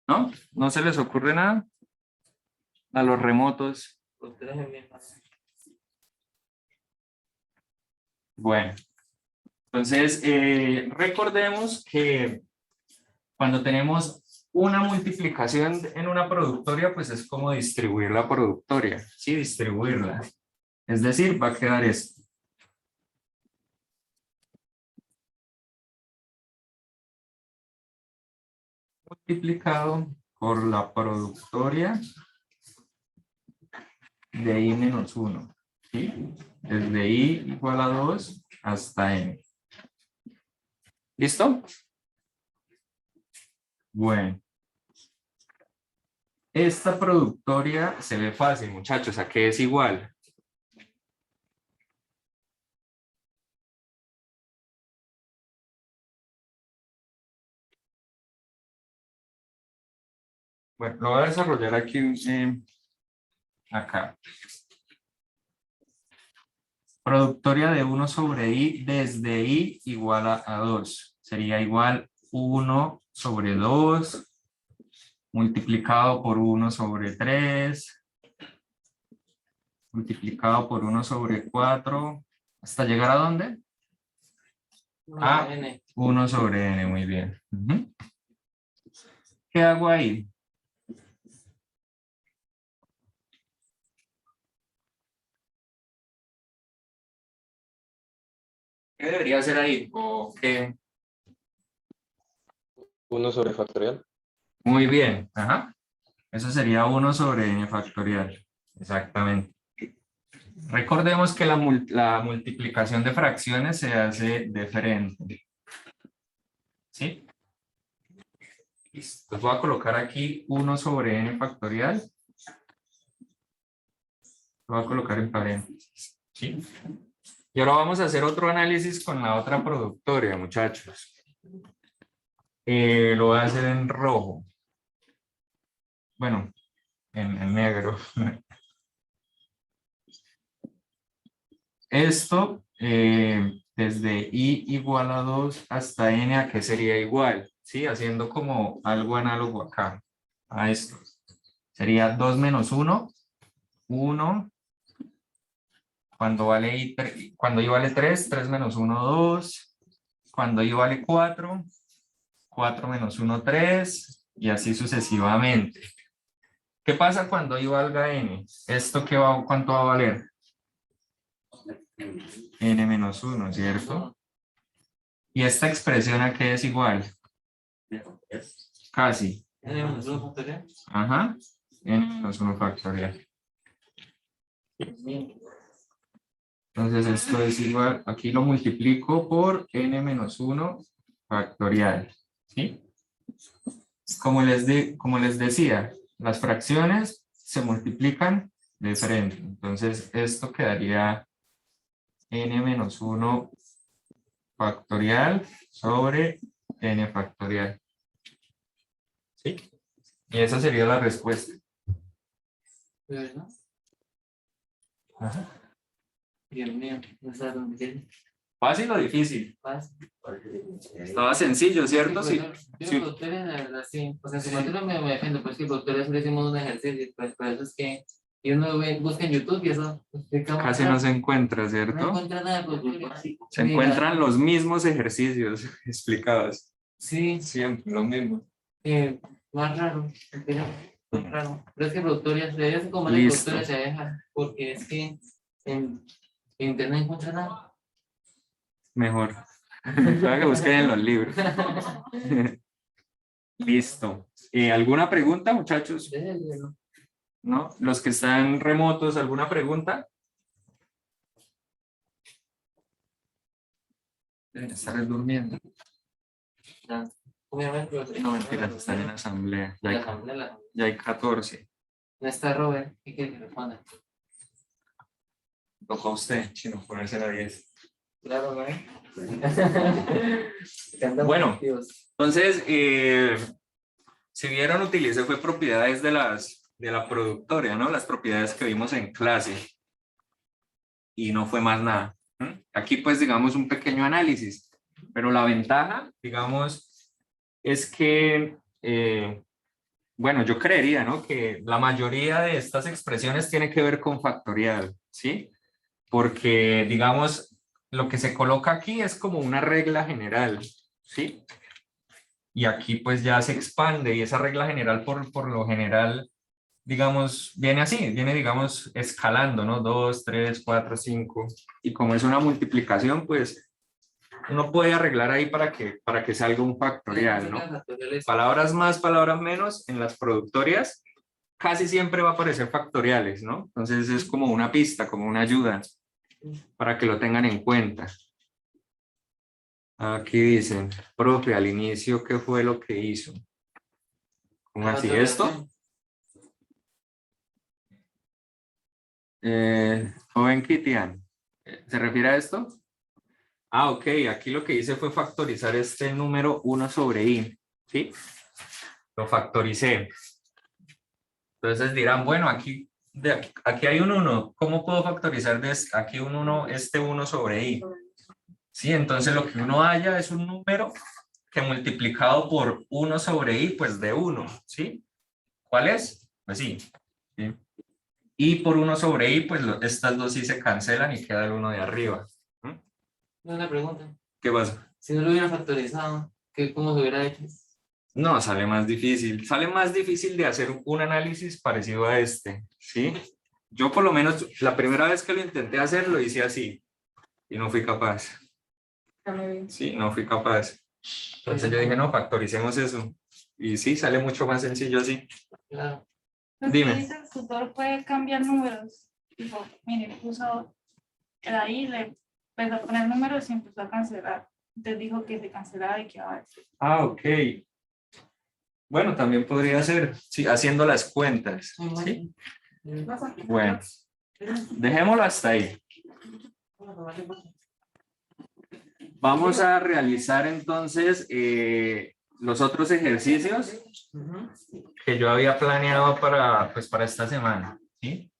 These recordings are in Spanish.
¿No? ¿No se les ocurre nada? A los remotos. Bueno, entonces recordemos que cuando tenemos una multiplicación en una productoria, pues es como distribuir la productoria, ¿sí? Distribuirla. Es decir, va a quedar esto. Multiplicado por la productoria de i menos 1. ¿Sí? Desde i igual a 2 hasta n. ¿Listo? Bueno. Esta productoria se ve fácil, muchachos. ¿A qué es igual? Bueno, lo voy a desarrollar aquí, acá. Productoria de 1 sobre i desde i igual a 2. Sería igual 1 sobre 2 multiplicado por 1 sobre 3 multiplicado por 1 sobre 4. ¿Hasta llegar a dónde? A 1 sobre n, muy bien. ¿Qué hago ahí? ¿Qué debería hacer ahí? ¿O qué? 1 sobre factorial. Muy bien. Ajá. Eso sería 1 sobre n factorial. Exactamente. Recordemos que la multiplicación de fracciones se hace de frente. ¿Sí? Listo. Voy a colocar aquí 1 sobre n factorial. Lo voy a colocar en paréntesis. ¿Sí? Y ahora vamos a hacer otro análisis con la otra productoria, muchachos. Lo voy a hacer en rojo. Bueno, en negro. Esto, desde i igual a 2 hasta n, ¿a qué sería igual? ¿Sí? Haciendo como algo análogo acá, a esto. Sería 2 menos 1, 1. Cuando i vale 3, 3 menos 1, 2. Cuando i vale 4, 4 menos 1, 3. Y así sucesivamente. ¿Qué pasa cuando i valga n? ¿Esto cuánto va a valer? N menos 1, ¿cierto? ¿Y esta expresión a qué es igual? Casi. N menos 1 factorial. Ajá. N menos 1 factorial. Entonces esto es igual, aquí lo multiplico por n menos 1 factorial. ¿Sí? Como les decía, las fracciones se multiplican de frente. Entonces esto quedaría n menos 1 factorial sobre n factorial. ¿Sí? Y esa sería la respuesta. Ajá. Dios mío, no sabes dónde quieres. ¿Fácil o difícil? Fácil. Estaba sencillo, ¿cierto? Sí. Yo productores, la verdad, sí. O sea, en su materia me defiendo, pues que productores le hicimos un ejercicio, pues por eso es que y uno busca en YouTube y eso. Casi no se encuentra, No ¿cierto? encuentra nada de productores. Se encuentran los mismos ejercicios explicados. Sí, Siempre lo mismo. más raro, pero más raro. Pero es que productores, debería ser como de Listo. productores se deja, porque es que en internet no encuentra nada. Mejor. Para que busquen en los libros. Listo. ¿Alguna pregunta, muchachos? ¿No? Los que están remotos, ¿alguna pregunta? Deben estar durmiendo. No, obviamente, No, mentiras, están en asamblea. Ya hay 14. no está Robert, ¿qué quiere que responda? Toca a usted, chino, ponerse la 10. Claro, ¿no? Bueno, entonces, si vieron, utilicé fue propiedades de la productoria, ¿no? Las propiedades que vimos en clase. Y no fue más nada. Aquí, pues, digamos, un pequeño análisis. Pero la ventaja, digamos, es que, bueno, yo creería, ¿no? Que la mayoría de estas expresiones tiene que ver con factorial, ¿sí? Porque, digamos, lo que se coloca aquí es como una regla general, ¿sí? Y aquí pues ya se expande y esa regla general por lo general, digamos, viene así, viene, digamos, escalando, ¿no? 2, 3, 4, 5. Y como es una multiplicación, pues uno puede arreglar ahí para que salga un factorial, ¿no? Palabras más, palabras menos, en las productorias casi siempre va a aparecer factoriales, ¿no? Entonces es como una pista, como una ayuda para que lo tengan en cuenta. Aquí dicen, profe, al inicio, ¿qué fue lo que hizo? ¿Cómo así esto? Joven Kitian, ¿se refiere a esto? Ah, ok, aquí lo que hice fue factorizar este número 1 sobre i, ¿sí? Lo factoricé. Entonces dirán, bueno, aquí hay un 1, ¿cómo puedo factorizar aquí un 1, este 1 sobre i? Sí, entonces lo que uno haya es un número que multiplicado por 1 sobre i, pues de 1, ¿sí? ¿Cuál es? Pues sí. ¿Sí? Y por 1 sobre i, pues estas dos sí se cancelan y queda el 1 de arriba. Una pregunta. ¿Qué pasa? Si no lo hubiera factorizado, ¿cómo se hubiera hecho? No, sale más difícil. Sale más difícil de hacer un análisis parecido a este, ¿sí? Yo por lo menos la primera vez que lo intenté hacer lo hice así y no fui capaz. Sí, no fui capaz. Entonces yo dije, no, factoricemos eso. Y sí, sale mucho más sencillo así. Claro. Dime. Dice, el tutor puede cambiar números. Dijo, mire, puso ahí, le empezó a poner números y empezó a cancelar. Entonces dijo que se cancelaba y que ahora. Ah, ok. Bueno, también podría ser, sí, haciendo las cuentas. ¿Sí? Bueno, dejémoslo hasta ahí. Vamos a realizar entonces los otros ejercicios que yo había planeado pues, para esta semana. ¿Sí?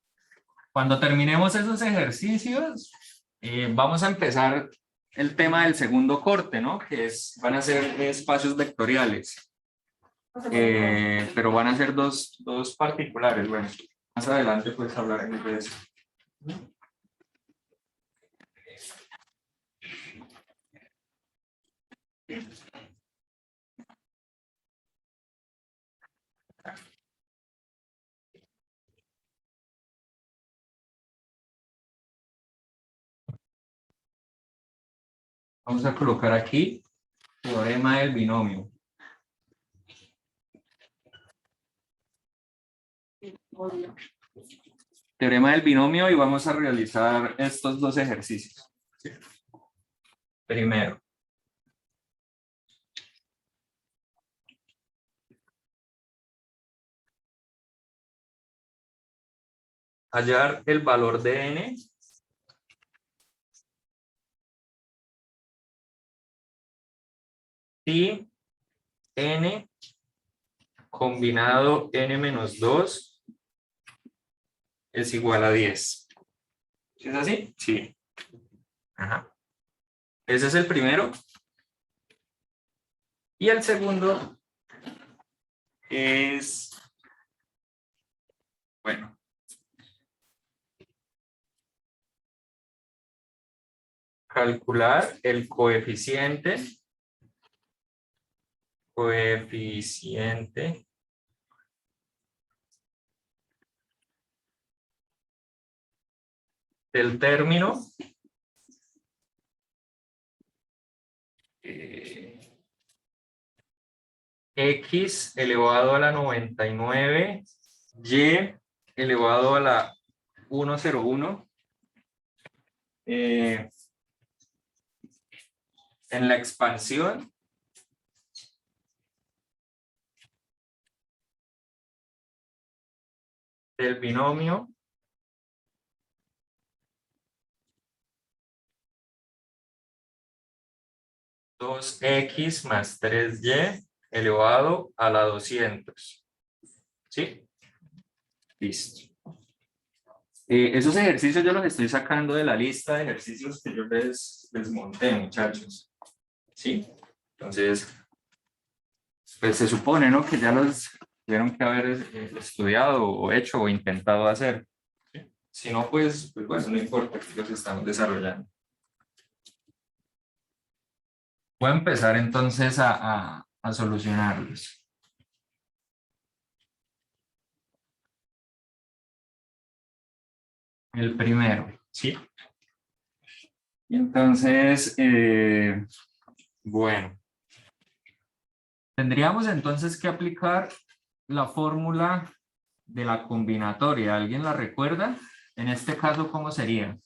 Cuando terminemos esos ejercicios, vamos a empezar el tema del segundo corte, ¿no? Que van a ser espacios vectoriales. Pero van a ser dos particulares. Bueno, más adelante pues hablaremos de eso. Vamos a colocar aquí teorema del binomio. Teorema del binomio y vamos a realizar estos dos ejercicios. ¿Sí? Primero. Hallar el valor de n si n combinado n-2 es igual a 10. ¿Sí es así? Sí. Ajá. Ese es el primero. Y el segundo es, bueno, calcular el coeficiente del término x elevado a la 99, y elevado a la 101 en la expansión del binomio dos x más 3y elevado a la 200. ¿Sí? Listo. Esos ejercicios yo los estoy sacando de la lista de ejercicios que yo les monté, muchachos. ¿Sí? Entonces, pues se supone, ¿no? Que ya los tuvieron que haber estudiado o hecho o intentado hacer. Si no, pues bueno, no importa, que los estamos desarrollando. Voy a empezar entonces a solucionarlos. El primero, ¿sí? Entonces, bueno. Tendríamos entonces que aplicar la fórmula de la combinatoria. ¿Alguien la recuerda? En este caso, ¿cómo sería?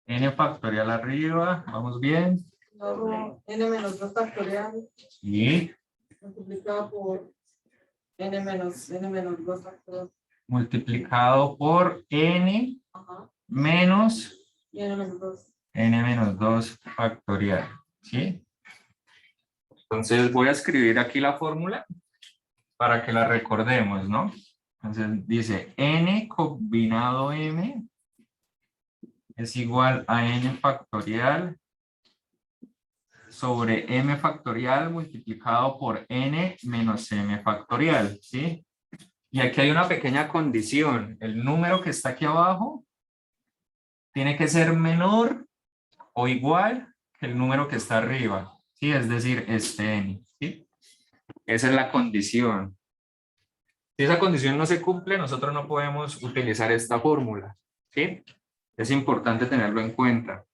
N factorial arriba, ¿vamos bien? Luego n menos 2 factorial Y multiplicado por n menos 2 factorial. multiplicado por n Ajá. menos Y n menos 2. n menos 2 factorial, ¿sí? Entonces voy a escribir aquí la fórmula para que la recordemos, ¿no? Entonces dice n combinado m es igual a n factorial sobre m factorial multiplicado por n menos m factorial, ¿sí? Y aquí hay una pequeña condición. El número que está aquí abajo tiene que ser menor o igual que el número que está arriba, ¿sí? Es decir, este n, ¿sí? Esa es la condición. Si esa condición no se cumple, nosotros no podemos utilizar esta fórmula, ¿sí? Es importante tenerlo en cuenta.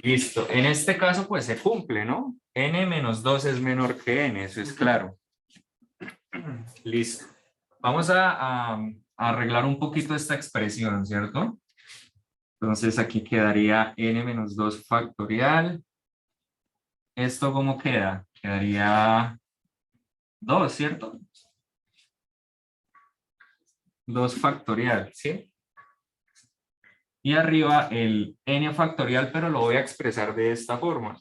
Listo. En este caso, pues se cumple, ¿no? N menos 2 es menor que n, eso es claro. Listo. Vamos a arreglar un poquito esta expresión, ¿cierto? Entonces aquí quedaría n menos 2 factorial. ¿Esto cómo queda? Quedaría 2, ¿cierto? 2 factorial, ¿sí? Y arriba el n factorial, pero lo voy a expresar de esta forma.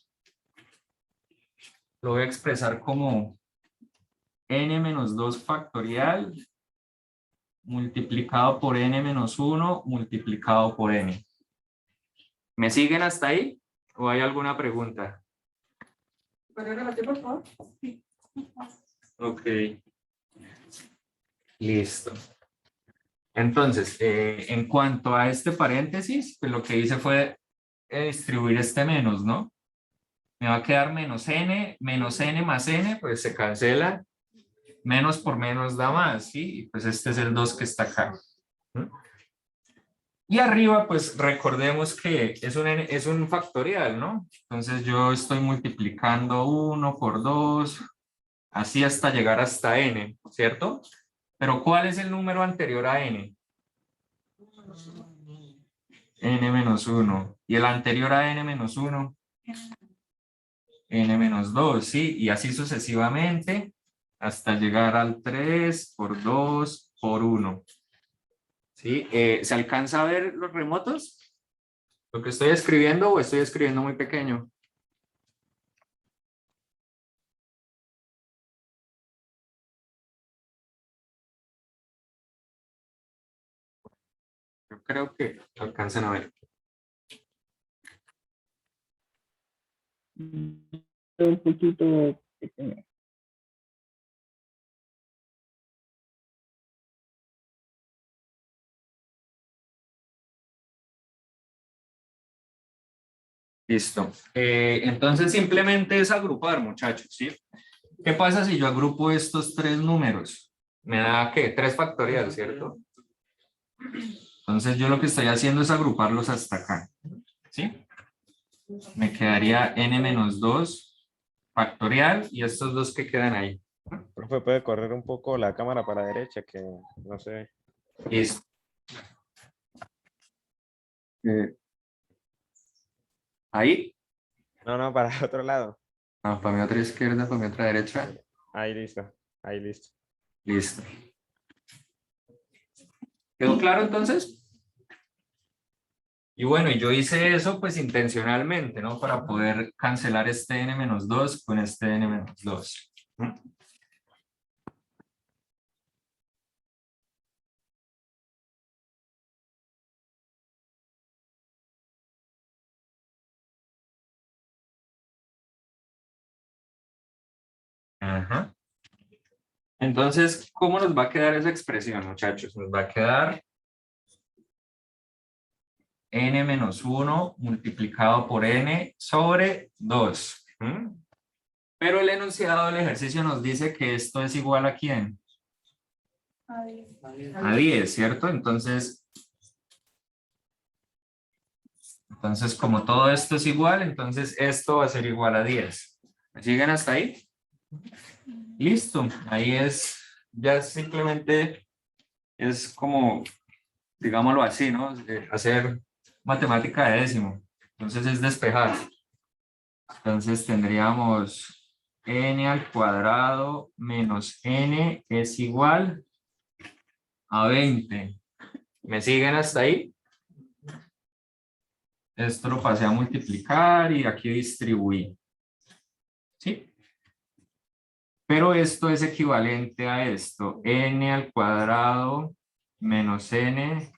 Lo voy a expresar como n menos 2 factorial multiplicado por n menos 1 multiplicado por n. ¿Me siguen hasta ahí? ¿O hay alguna pregunta? ¿Puedes repetir, por favor? Ok. Listo. Entonces, en cuanto a este paréntesis, pues lo que hice fue distribuir este menos, ¿no? Me va a quedar menos n más n, pues se cancela. Menos por menos da más, ¿sí? Y pues este es el 2 que está acá. Y arriba, pues recordemos que es un factorial, ¿no? Entonces yo estoy multiplicando 1 por 2, así hasta llegar hasta n, ¿cierto? Pero ¿cuál es el número anterior a n? N menos 1. ¿Y el anterior a n menos 1? N menos 2, ¿sí? Y así sucesivamente hasta llegar al 3 por 2 por 1. ¿Sí? ¿Se alcanza a ver los remotos? ¿Lo que estoy escribiendo o estoy escribiendo muy pequeño? Yo creo que lo alcanzan a ver. Un poquito pequeño. Listo. Entonces simplemente es agrupar, muchachos, ¿sí? ¿Qué pasa si yo agrupo estos tres números? Me da, ¿qué? 3 factorial, ¿cierto? Entonces yo lo que estoy haciendo es agruparlos hasta acá, ¿sí? Me quedaría n menos 2 factorial y estos dos que quedan ahí. Profe, puede correr un poco la cámara para la derecha, que no se ve. Listo. Ahí. No, para el otro lado. Ah, para mi otra izquierda, para mi otra derecha. Ahí listo, ahí listo. Listo. ¿Quedó claro entonces? Y bueno, y yo hice eso pues intencionalmente, ¿no? Para poder cancelar este n-2 con este n-2. Ajá. Entonces, ¿cómo nos va a quedar esa expresión, muchachos? Nos va a quedar n-1 multiplicado por n sobre 2. Pero el enunciado del ejercicio nos dice que esto es igual ¿a quién? A 10, ¿cierto? Entonces, como todo esto es igual, entonces esto va a ser igual a 10. ¿Me siguen hasta ahí? Listo. Ahí es, ya simplemente es como, digámoslo así, ¿no? Hacer matemática de décimo. Entonces es despejar. Entonces tendríamos n al cuadrado menos n es igual a 20. ¿Me siguen hasta ahí? Esto lo pasé a multiplicar y aquí distribuí. ¿Sí? Pero esto es equivalente a esto. N al cuadrado menos n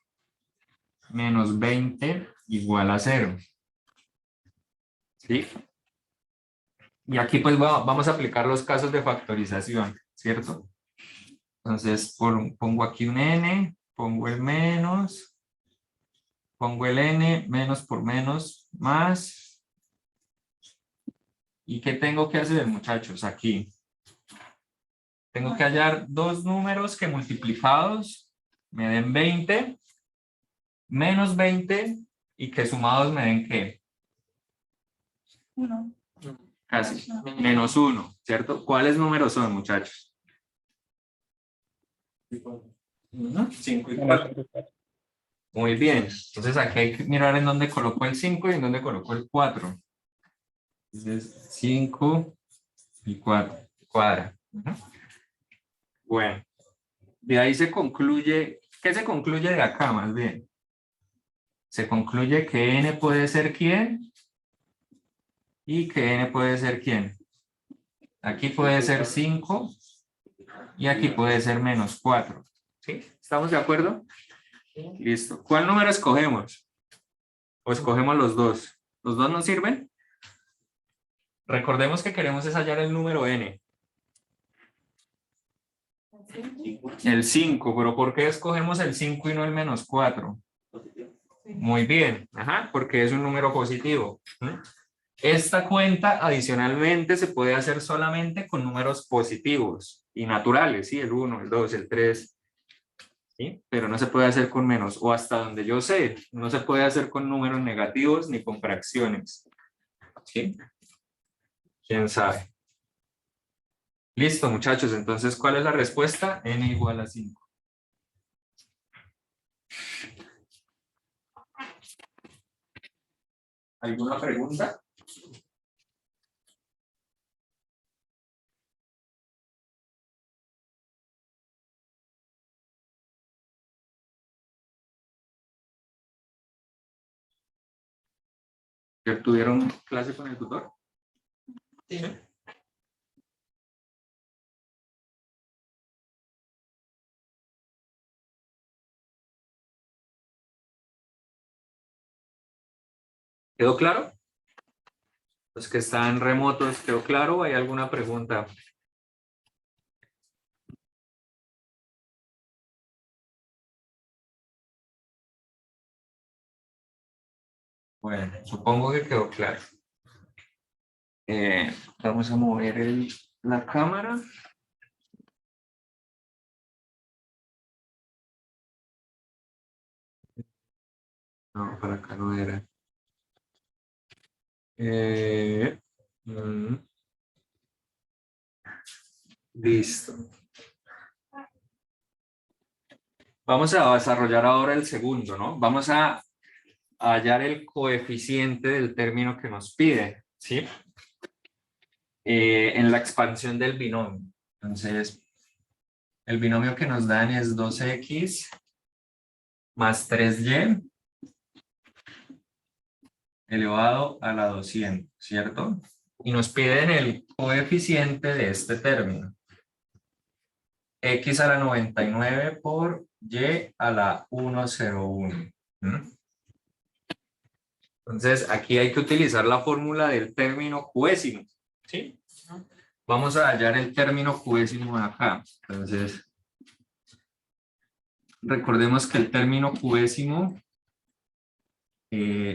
menos 20 igual a 0. ¿Sí? Y aquí pues vamos a aplicar los casos de factorización, ¿cierto? Entonces pongo aquí un n, pongo el menos, pongo el n, menos por menos, más. ¿Y qué tengo que hacer, muchachos? Aquí. Tengo que hallar dos números que multiplicados me den 20, menos 20, y que sumados me den ¿qué? 1. Casi, menos 1, ¿cierto? ¿Cuáles números son, muchachos? 5 y 4. Muy bien. Entonces aquí hay que mirar en dónde colocó el 5 y en dónde colocó el 4. Entonces 5 y 4. Cuadra. Bueno. De ahí se concluye. ¿Qué se concluye de acá más bien? Se concluye que n puede ser quién y que n puede ser quién. Aquí puede ser 5 y aquí puede ser menos 4. ¿Sí? ¿Estamos de acuerdo? Listo. ¿Cuál número escogemos? O escogemos los dos. ¿Los dos nos sirven? Recordemos que queremos es hallar el número n. El 5, pero ¿por qué escogemos el 5 y no el menos 4? Muy bien, ajá, porque es un número positivo. Esta cuenta adicionalmente se puede hacer solamente con números positivos y naturales, ¿sí? El 1, el 2, el 3, ¿sí? Pero no se puede hacer con menos, o hasta donde yo sé, no se puede hacer con números negativos ni con fracciones, ¿sí? ¿Quién sabe? Listo, muchachos, entonces, ¿cuál es la respuesta? N igual a 5. ¿Alguna pregunta? ¿Que tuvieron clase con el tutor? Sí. ¿Quedó claro? Los que están remotos, ¿quedó claro? ¿Hay alguna pregunta? Bueno, supongo que quedó claro. Vamos a mover la cámara. No, para acá no era. Listo. Vamos a desarrollar ahora el segundo, ¿no? Vamos a hallar el coeficiente del término que nos pide, ¿sí? En la expansión del binomio. Entonces, el binomio que nos dan es 2x más 3y elevado a la 200, ¿cierto? Y nos piden el coeficiente de este término. X a la 99 por Y a la 101. ¿Mm? Entonces, aquí hay que utilizar la fórmula del término cuésimo, ¿sí? Vamos a hallar el término cuésimo de acá. Entonces, recordemos que el término cuésimo,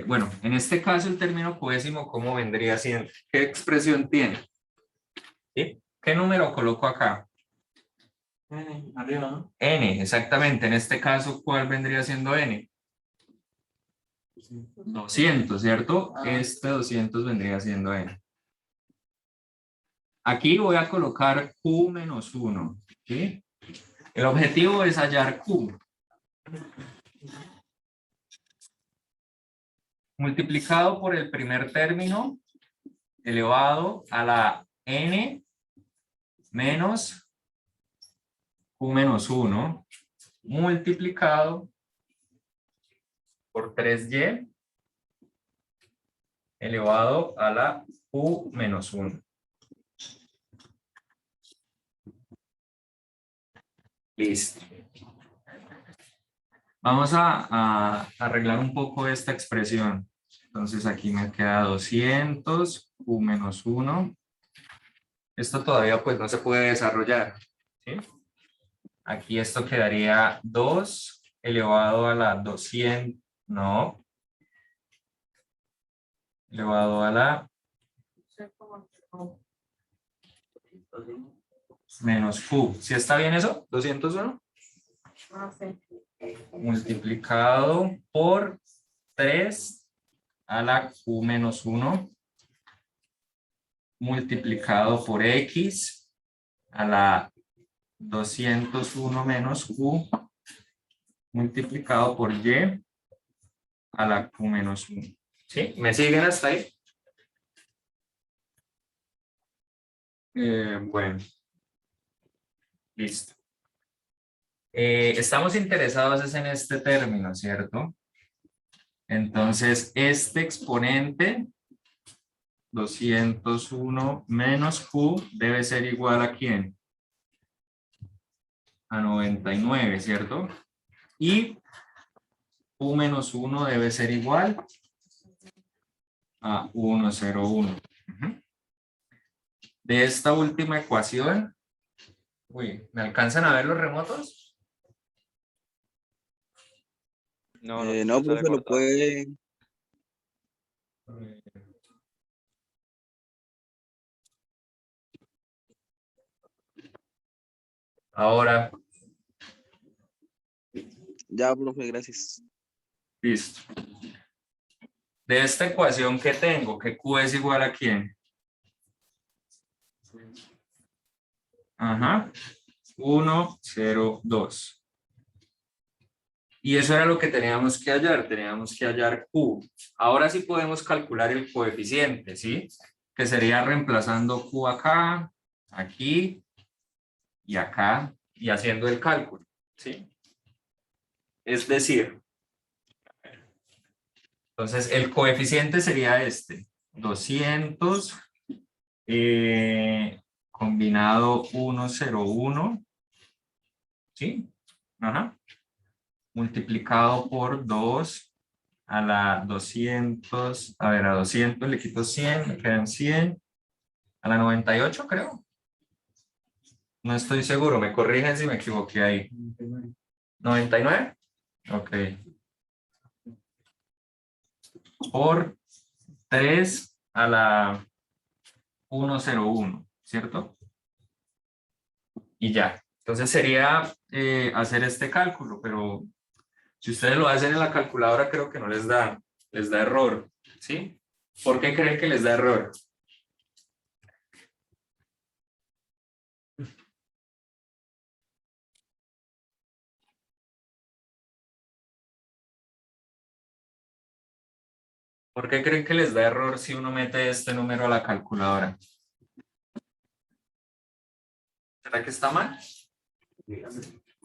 bueno, en este caso el término cuésimo, ¿cómo vendría siendo? ¿Qué expresión tiene? ¿Sí? ¿Qué número coloco acá? Arriba, ¿no? N, exactamente. En este caso, ¿cuál vendría siendo N? 200, ¿cierto? Este 200 vendría siendo N. Aquí voy a colocar Q menos 1, ¿sí? El objetivo es hallar Q. Multiplicado por el primer término elevado a la N menos Q menos 1 multiplicado por 3Y elevado a la Q menos 1. Listo. Vamos a arreglar un poco esta expresión. Entonces aquí me queda 200, Q menos 1. Esto todavía pues no se puede desarrollar, ¿sí? Aquí esto quedaría 2 elevado a la 200, no. Elevado a la menos Q. ¿Sí está bien eso? 201. Ah, sí. Multiplicado por 3 a la Q menos 1. Multiplicado por X a la 201 menos Q. Multiplicado por Y a la Q menos 1. ¿Sí? ¿Me siguen hasta ahí? Bueno. Listo. Estamos interesados en este término, ¿cierto? Entonces, este exponente, 201 menos Q, debe ser igual ¿a quién? A 99, ¿cierto? Y Q menos 1 debe ser igual a 101. De esta última ecuación, uy, ¿me alcanzan a ver los remotos? No, No, sale profe, lo cortado. puede. Ahora, Ya, profe, gracias. listo. De esta ecuación que tengo, que Q es igual ¿a quién? Ajá. 1, 0, 2. Y eso era lo que teníamos que hallar. Teníamos que hallar Q. Ahora sí podemos calcular el coeficiente, ¿sí? Que sería reemplazando Q acá, aquí y acá y haciendo el cálculo, ¿sí? Es decir, entonces el coeficiente sería este. 200 combinado 101, ¿sí? Ajá. Multiplicado por 2 a la 200, a ver, a 200 le quito 100, me quedan 100, a la 98 creo. No estoy seguro, me corrigen si me equivoqué ahí. 99, ok. Por 3 a la 101, ¿cierto? Y ya. Entonces sería hacer este cálculo, pero si ustedes lo hacen en la calculadora creo que no les da error, ¿sí? ¿Por qué creen que les da error? ¿Por qué creen que les da error si uno mete este número a la calculadora? ¿Será que está mal?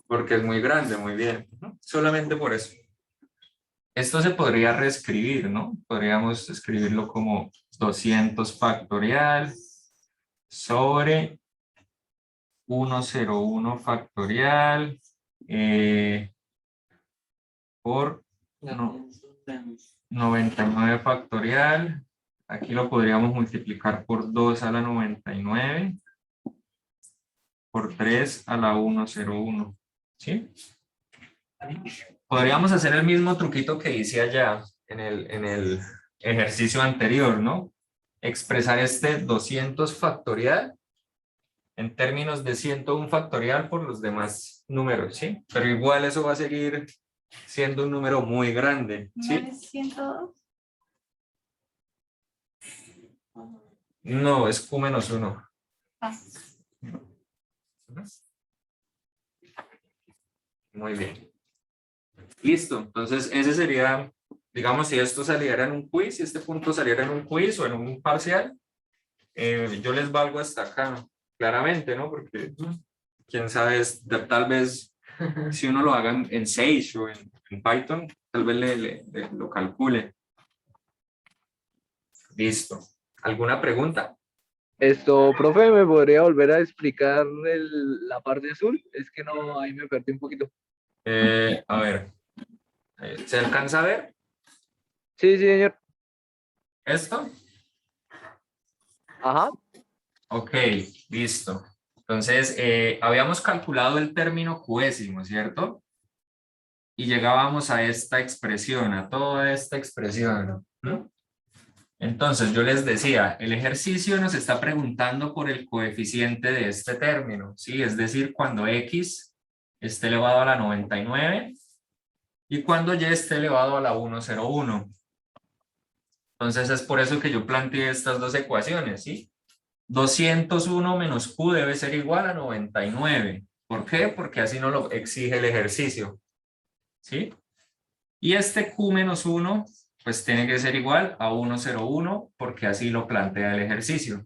Porque es muy grande, muy bien. Solamente por eso. Esto se podría reescribir, ¿no? Podríamos escribirlo como 200 factorial sobre 101 factorial por no, 99 factorial. Aquí lo podríamos multiplicar por 2 a la 99 por 3 a la 101. ¿Sí? Podríamos hacer el mismo truquito que hice allá en el ejercicio anterior, ¿no? Expresar este 200 factorial en términos de 101 factorial por los demás números, ¿sí? Pero igual eso va a seguir siendo un número muy grande, ¿No ¿sí? es 102? No, es Q menos 1. Ah, Muy bien. Listo. Entonces, ese sería, digamos, si esto saliera en un quiz, si este punto saliera en un quiz o en un parcial, yo les valgo hasta acá, claramente, ¿no? Porque quién sabe, tal vez si uno lo haga en Sage o en Python, tal vez lo calcule. Listo. ¿Alguna pregunta? Profe, ¿me podría volver a explicar la parte azul? Es que no, ahí me perdí un poquito. A ver, ¿se alcanza a ver Sí, sí, señor. esto? Ajá. Ok, listo. Entonces, habíamos calculado el término cuésimo, ¿cierto? Y llegábamos a esta expresión, a toda esta expresión, ¿no? Entonces, yo les decía, el ejercicio nos está preguntando por el coeficiente de este término, ¿sí? Es decir, cuando x esté elevado a la 99 y cuando y esté elevado a la 101. Entonces, es por eso que yo planteé estas dos ecuaciones, ¿sí? 201 menos q debe ser igual a 99. ¿Por qué? Porque así nos lo exige el ejercicio, ¿sí? Y este q menos 1, pues tiene que ser igual a 101 porque así lo plantea el ejercicio.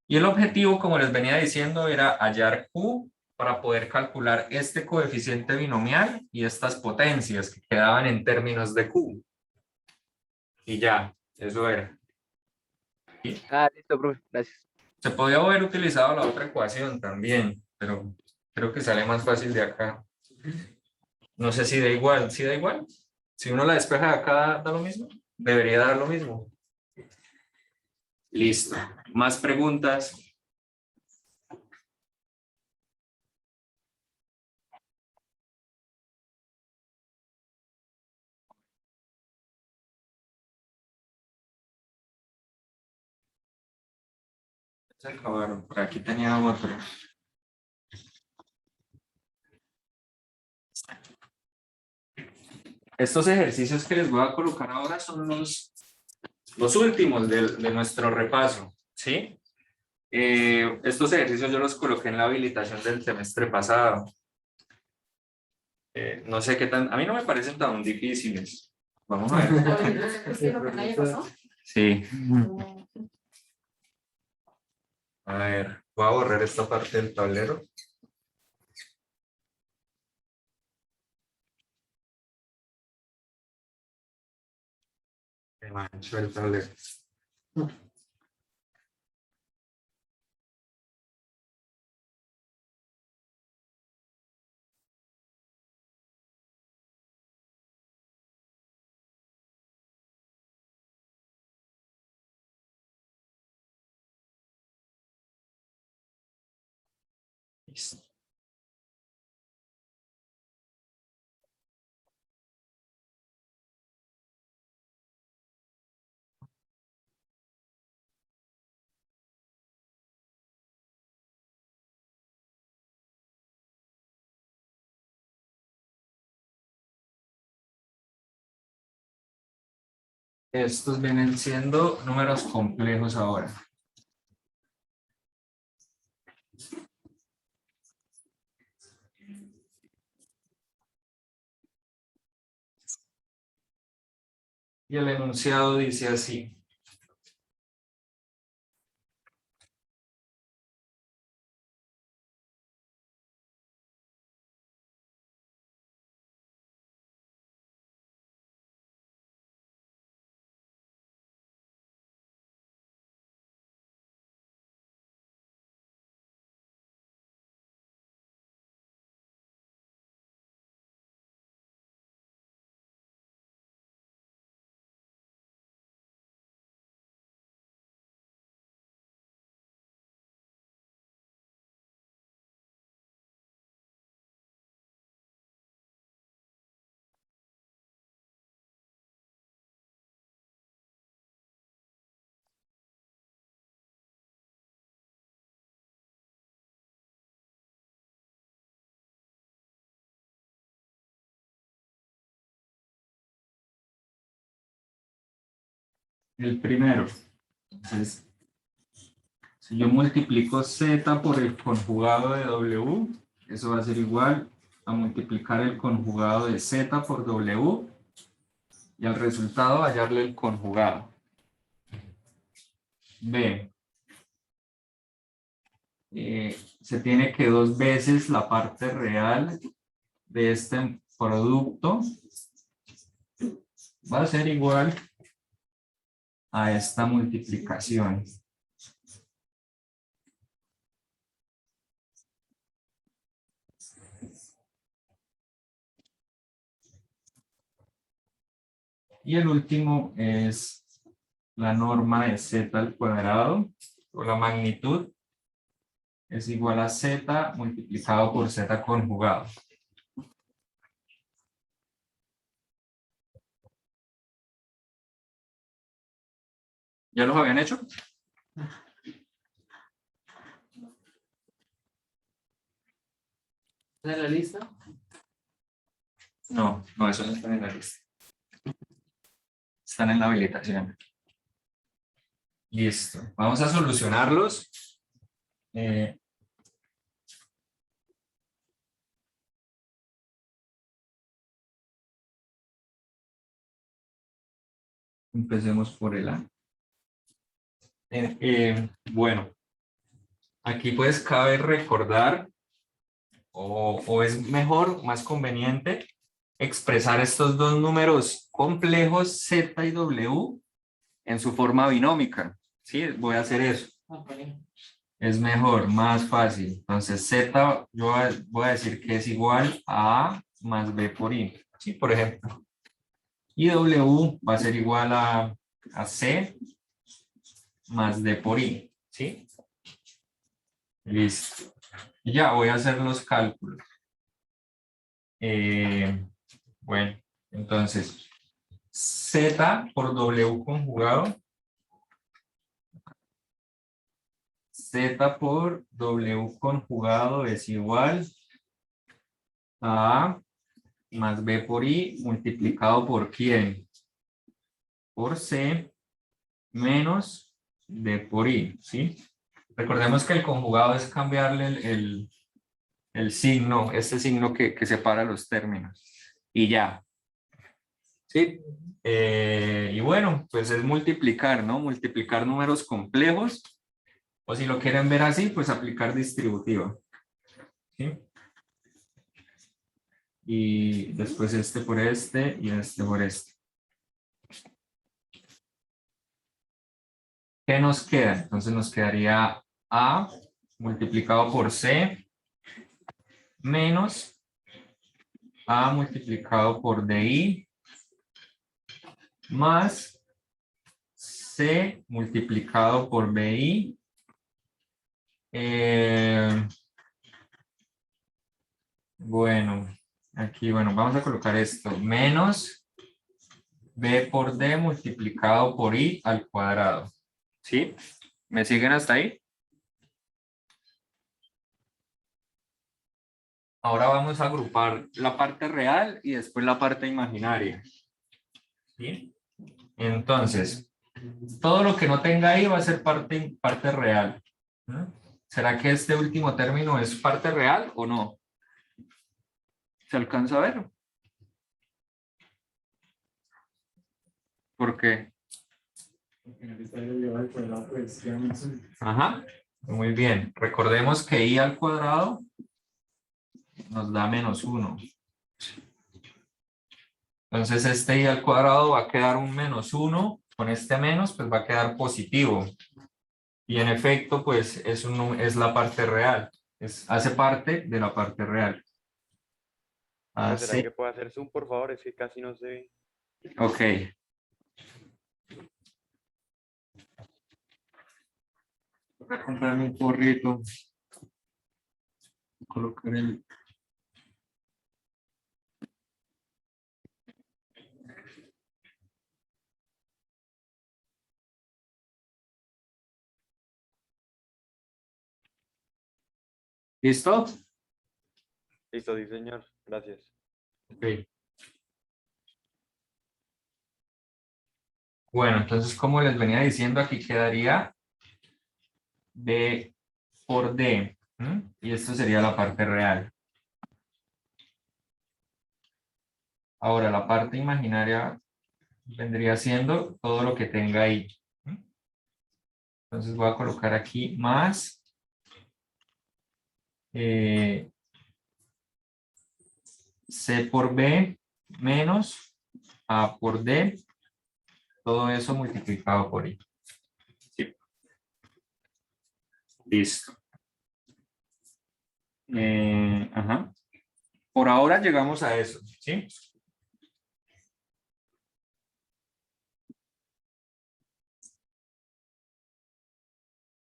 Y el objetivo, como les venía diciendo, era hallar q para poder calcular este coeficiente binomial y estas potencias que quedaban en términos de q. Y ya, eso era. Ah, listo, profe. Gracias. Se podía haber utilizado la otra ecuación también, pero creo que sale más fácil de acá. No sé si da igual. ¿Sí da igual? Si uno la despeja de acá, ¿da lo mismo? Debería dar lo mismo. Listo. ¿Más preguntas? Se acabaron. Por aquí tenía otro. Estos ejercicios que les voy a colocar ahora son los últimos de nuestro repaso, ¿sí? Estos ejercicios yo los coloqué en la habilitación del semestre pasado. No sé qué tan... A mí no me parecen tan difíciles. Vamos a ver. ¿Es lo que el año pasó? Sí. A ver, voy a borrar esta parte del tablero. Me manchó el tablero. Listo. Estos vienen siendo números complejos ahora. Y el enunciado dice así. el primero. Entonces, si yo multiplico z por el conjugado de w, eso va a ser igual a multiplicar el conjugado de z por w y al resultado hallarle el conjugado. B. Se tiene que 2 veces la parte real de este producto va a ser igual a esta multiplicación. Y el último es la norma de z al cuadrado, o la magnitud, es igual a z multiplicado por z conjugado. ¿Ya los habían hecho? ¿Está en la lista? No, no, eso no está en la lista. Están en la habilitación. Listo. Vamos a solucionarlos. Empecemos por el A. Bueno, aquí pues cabe recordar o es mejor, más conveniente expresar estos dos números complejos z y w en su forma binómica. Sí, voy a hacer eso. Es mejor, más fácil. Entonces z yo voy a decir que es igual a A más B por I. Sí, por ejemplo. Y W va a ser igual a C más D por I. ¿Sí? Listo. Y ya voy a hacer los cálculos. Bueno, entonces Z por W conjugado. Z por W conjugado es igual a A más B por I multiplicado por ¿quién? Por C menos D por I, ¿sí? Recordemos que el conjugado es cambiarle el signo, este signo que separa los términos. Y ya. ¿Sí? Y bueno, pues es multiplicar, ¿no? Multiplicar números complejos. O si lo quieren ver así, pues aplicar distributiva. ¿Sí? Y después este por este y este por este. ¿Qué nos queda? Entonces nos quedaría A multiplicado por C menos A multiplicado por DI más C multiplicado por BI. Bueno, aquí, bueno, vamos a colocar esto. Menos B por D multiplicado por I al cuadrado. ¿Sí? ¿Me siguen hasta ahí? Ahora vamos a agrupar la parte real y después la parte imaginaria. ¿Sí? Entonces, todo lo que no tenga ahí va a ser parte real. ¿No? ¿Será que este último término es parte real o no? ¿Se alcanza a ver? ¿Por qué? Ajá, muy bien. Recordemos que I al cuadrado nos da -1. Entonces este I al cuadrado va a quedar un -1. Con este menos, pues va a quedar positivo. Y en efecto, pues es la parte real. Hace parte de la parte real. ¿Será que puedo hacer zoom, por favor? Es que casi no se ve. Ok. Voy a comprarme un porrito. Colocar el... ¿Listo? Listo, sí, señor. Gracias. Ok. Bueno, entonces, como les venía diciendo, aquí quedaría B por D. ¿M? Y esto sería la parte real. Ahora, la parte imaginaria vendría siendo todo lo que tenga ahí. ¿M? Entonces, voy a colocar aquí más C por B menos A por D. Todo eso multiplicado por I. Sí. Listo. Ajá. Por ahora llegamos a eso, ¿sí?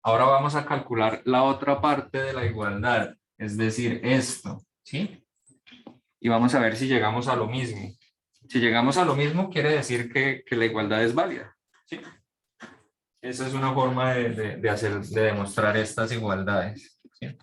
Ahora vamos a calcular la otra parte de la igualdad, es decir, esto, ¿sí? Y vamos a ver si llegamos a lo mismo. Si llegamos a lo mismo, quiere decir que la igualdad es válida, ¿sí? Esa es una forma de demostrar estas igualdades, ¿sí?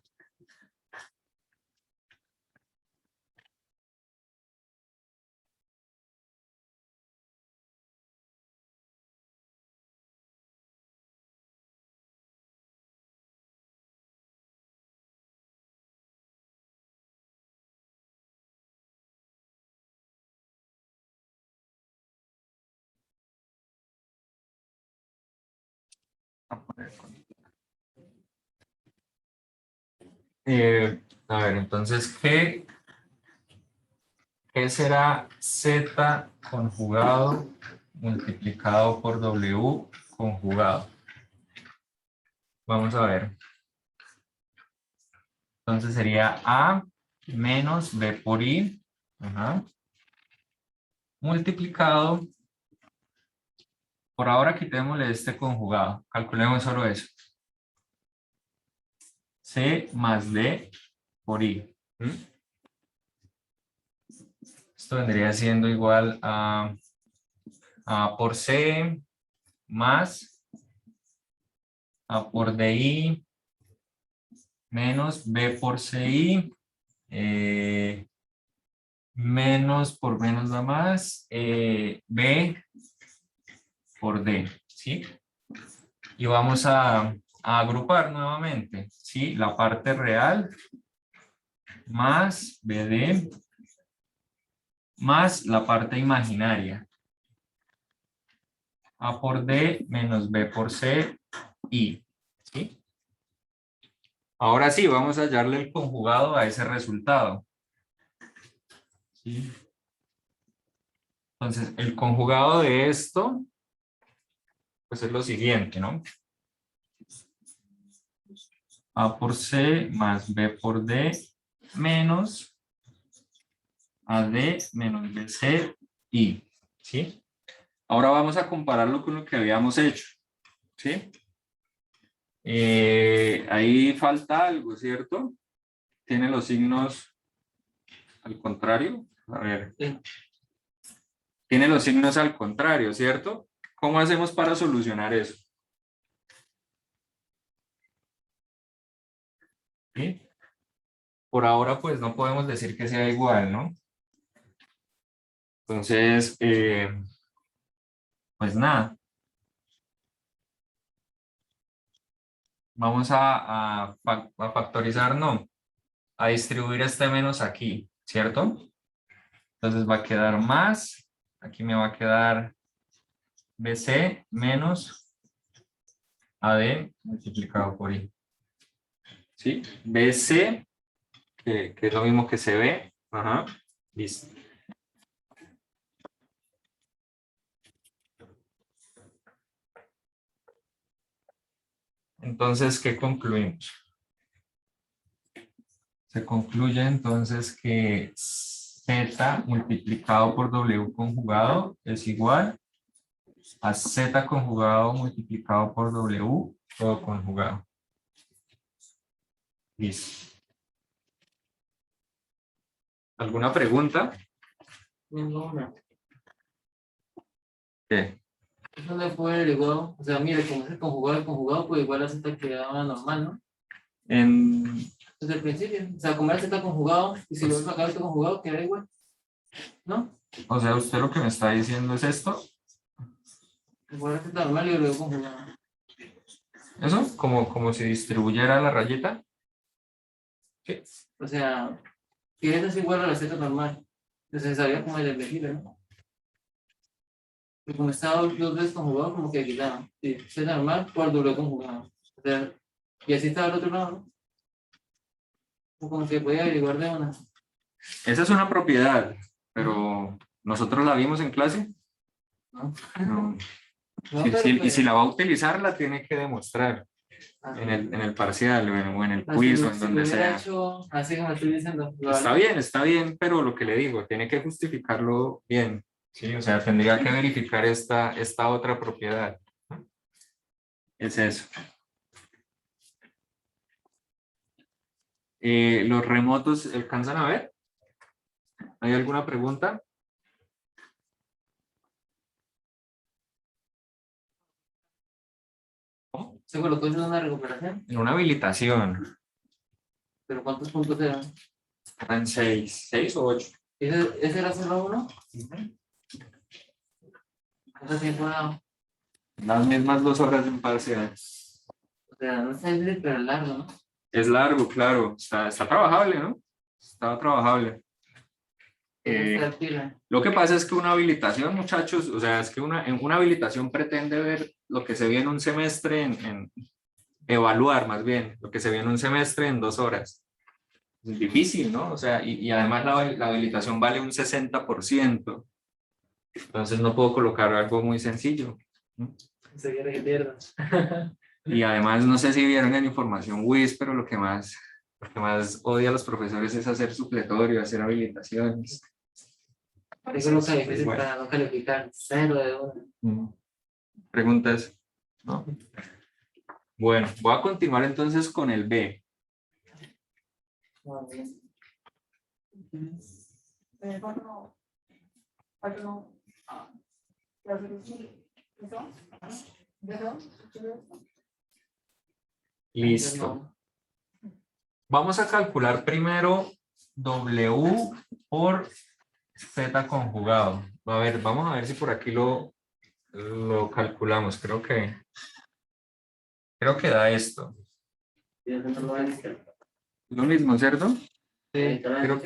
A ver, entonces, ¿qué será Z conjugado multiplicado por W conjugado? Vamos a ver. Entonces sería A menos B por I, ajá, multiplicado, por ahora quitémosle este conjugado, calculemos solo eso. C más D por I. ¿Mm? Esto vendría siendo igual a A por C más A por DI menos B por CI, menos por menos da más, B por D, ¿sí? Y vamos a agrupar nuevamente, ¿sí? La parte real más BD más la parte imaginaria. A por D menos B por C, I, ¿sí? Ahora sí, vamos a hallarle el conjugado a ese resultado. ¿Sí? Entonces, el conjugado de esto, pues es lo siguiente, ¿no? A por C más B por D menos AD menos BC, I, ¿sí? Ahora vamos a compararlo con lo que habíamos hecho, ¿sí? Ahí falta algo, ¿cierto? Tiene los signos al contrario. A ver. Sí. Tiene los signos al contrario, ¿cierto? ¿Cómo hacemos para solucionar eso? ¿Sí? Por ahora, pues no podemos decir que sea igual, ¿no? Entonces, pues nada. Vamos a factorizar, no. A distribuir este menos aquí, ¿cierto? Entonces va a quedar más. Aquí me va a quedar BC menos AD multiplicado por I. ¿Sí? BC, que es lo mismo que CB. Ajá. Listo. Entonces, ¿qué concluimos? Se concluye entonces que Z multiplicado por W conjugado es igual a Z conjugado multiplicado por W todo conjugado. Listo. ¿Alguna pregunta? Ninguna. ¿Qué? Eso le fue averiguado. O sea, mire, como es el conjugado, pues igual la Z quedaba normal, ¿no? Desde el principio. O sea, como era Z conjugado, y si lo ves acá, este conjugado, queda igual. ¿No? O sea, usted lo que me está diciendo es esto. Igual a Z normal y W conjugado. ¿Eso? Como si distribuyera la rayita. Sí. O sea, que esta es igual a la Z normal. Entonces sabía como el elegible, ¿no? Y como estaba dos veces conjugado, como que quitaba. Sí, Z normal por W conjugado. O sea, y así estaba el otro lado, ¿no? O como que podía averiguar de una. Esa es una propiedad, pero nosotros la vimos en clase. ¿No? No. No, Sí, pero sí, y pues, si la va a utilizar, la tiene que demostrar en el parcial o en el quiz o en si donde lo hubiera sea. hecho así como estoy diciendo, lo Está bien, pero lo que le digo, tiene que justificarlo bien. Sí, o sea, tendría que verificar esta otra propiedad. Es eso. Los remotos, ¿alcanzan a ver? ¿Hay alguna pregunta? se colocó eso en una recuperación, En una habilitación, pero ¿cuántos puntos eran? eran 6 o 8. ¿Ese era solo uno? ¿Cuánto tiempo daba? Las mismas 2 horas de un parcial. O sea, no sé, pero largo, ¿no? Es largo, claro. Está trabajable, ¿no? Está trabajable. Está pila. Lo que pasa es que una habilitación, muchachos, o sea, es que en una habilitación pretende ver lo que se ve en un semestre, en evaluar más bien, lo que se ve en un semestre en 2 horas. Es difícil, ¿no? O sea, y además la habilitación vale un 60%. Entonces no puedo colocar algo muy sencillo, ¿no? Se quiere que pierda. Y además, no sé si vieron en información WIS, pero lo que más odia a los profesores es hacer supletorio, hacer habilitaciones. Eso es lo que difícil Bueno. para no calificar. 0 de 1. ¿Preguntas? ¿No? Bueno, voy a continuar entonces con el B. Muy bien. Cuatro, la solución, ¿eso? Listo. Vamos a calcular primero W por Z conjugado. A ver, vamos a ver si por aquí lo calculamos. Creo que da esto. Lo mismo, ¿cierto? Sí, Creo-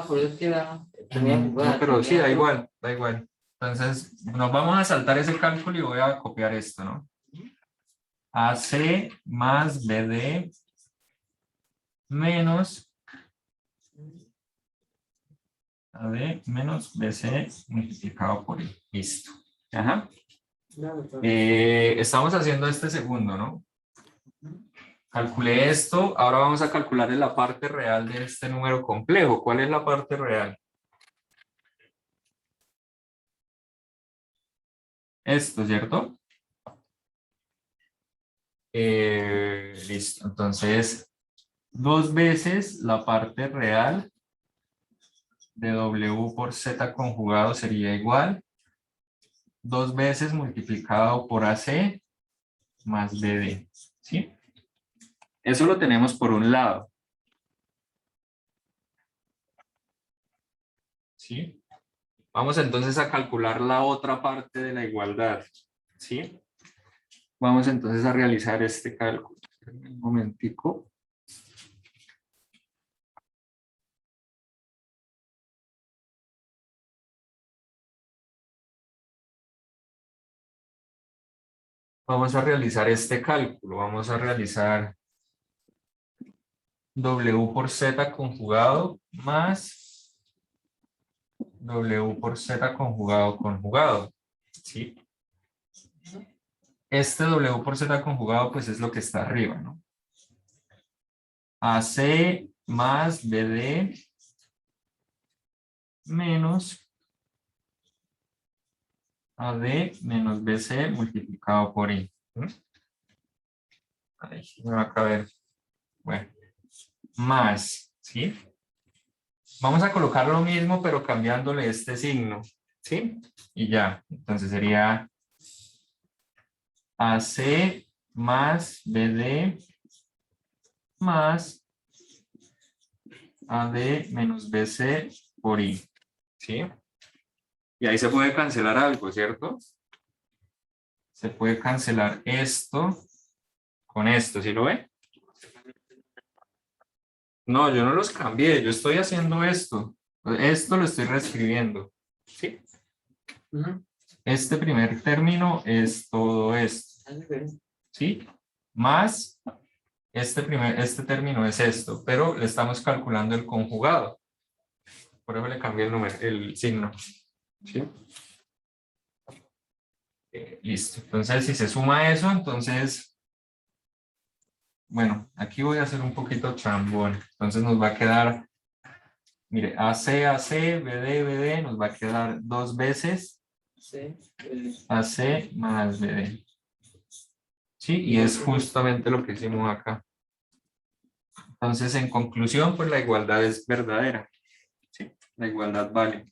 por eso queda. Tenía No, pero sí, da igual, da igual. Entonces, nos vamos a saltar ese cálculo y voy a copiar esto, ¿no? AC más BD menos AD menos BC multiplicado por I. Listo. Ajá. Estamos haciendo este segundo, ¿no? Calculé esto, ahora vamos a calcular la parte real de este número complejo. ¿Cuál es la parte real? Esto, ¿cierto? Listo, entonces 2 veces la parte real de W por Z conjugado sería igual 2 veces multiplicado por AC más BD, ¿sí? Eso lo tenemos por un lado. ¿Sí? Vamos entonces a calcular la otra parte de la igualdad, ¿sí? Vamos entonces a realizar este cálculo. Un momentico. Vamos a realizar este cálculo. Vamos a realizar W por Z conjugado más W por Z conjugado, ¿sí? Este W por Z conjugado pues es lo que está arriba, ¿no? AC más BD menos AD menos BC multiplicado por I. Ahí me va a caber. Bueno, más, ¿sí? Vamos a colocar lo mismo, pero cambiándole este signo, ¿sí? Y ya, entonces sería AC más BD más AD menos BC por I, ¿sí? Y ahí se puede cancelar algo, ¿cierto? Se puede cancelar esto con esto, ¿sí lo ve? No, yo no los cambié, yo estoy haciendo esto. Esto lo estoy reescribiendo, ¿sí? Ujú. Este primer término es todo esto, Es diferente. ¿sí? Más este término es esto, pero le estamos calculando el conjugado. Por eso le cambié el número, el signo. ¿Sí? Listo. Entonces, si se suma eso, entonces, bueno, aquí voy a hacer un poquito chambón. Entonces nos va a quedar, mire, AC, AC, BD, BD, nos va a quedar 2 veces Sí. AC más BD. Sí, y es justamente lo que hicimos acá. Entonces, en conclusión, pues la igualdad es verdadera. Sí, la igualdad vale.